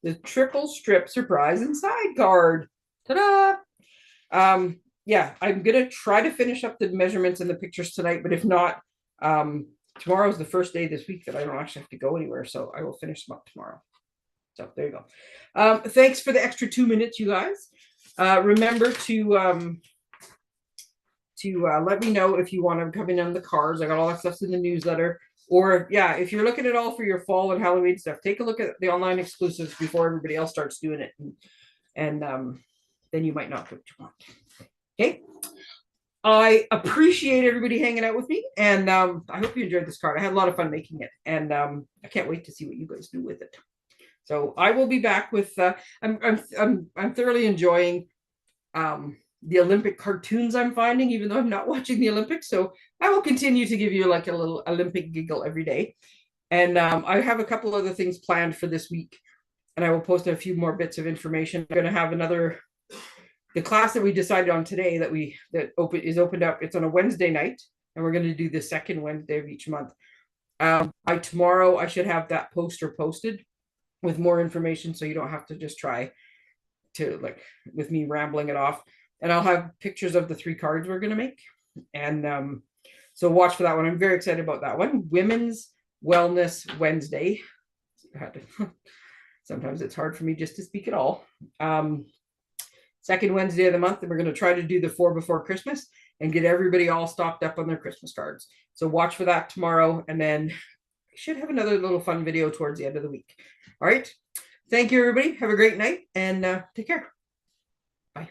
The triple strip surprise inside card. Ta-da! Yeah, I'm going to try to finish up the measurements and the pictures tonight, but if not, tomorrow is the first day this week that I don't actually have to go anywhere, so I will finish them up tomorrow. So there you go. Thanks for the extra 2 minutes, you guys. Remember to let me know if you want to come in on the cards. I got all that stuff in the newsletter. Or yeah, if you're looking at all for your fall and Halloween stuff, take a look at the online exclusives before everybody else starts doing it, and then you might not get what you want. Okay. I appreciate everybody hanging out with me, and I hope you enjoyed this card. I had a lot of fun making it, and I can't wait to see what you guys do with it. So I will be back with. I'm thoroughly enjoying the Olympic cartoons I'm finding, even though I'm not watching the Olympics. So I will continue to give you like a little Olympic giggle every day. And I have a couple other things planned for this week, and I will post a few more bits of information. I'm going to have the class that we decided on today that is opened up. It's on a Wednesday night, and we're going to do the second Wednesday of each month. By tomorrow, I should have that poster posted with more information, so you don't have to just try to, like, with me rambling it off. And I'll have pictures of the 3 cards we're going to make. And so watch for that one. I'm very excited about that one. Women's Wellness Wednesday. Sometimes it's hard for me just to speak at all. Second Wednesday of the month, and we're going to try to do the 4 before Christmas and get everybody all stocked up on their Christmas cards. So watch for that tomorrow. And then I should have another little fun video towards the end of the week. All right. Thank you, everybody. Have a great night, and take care. Bye.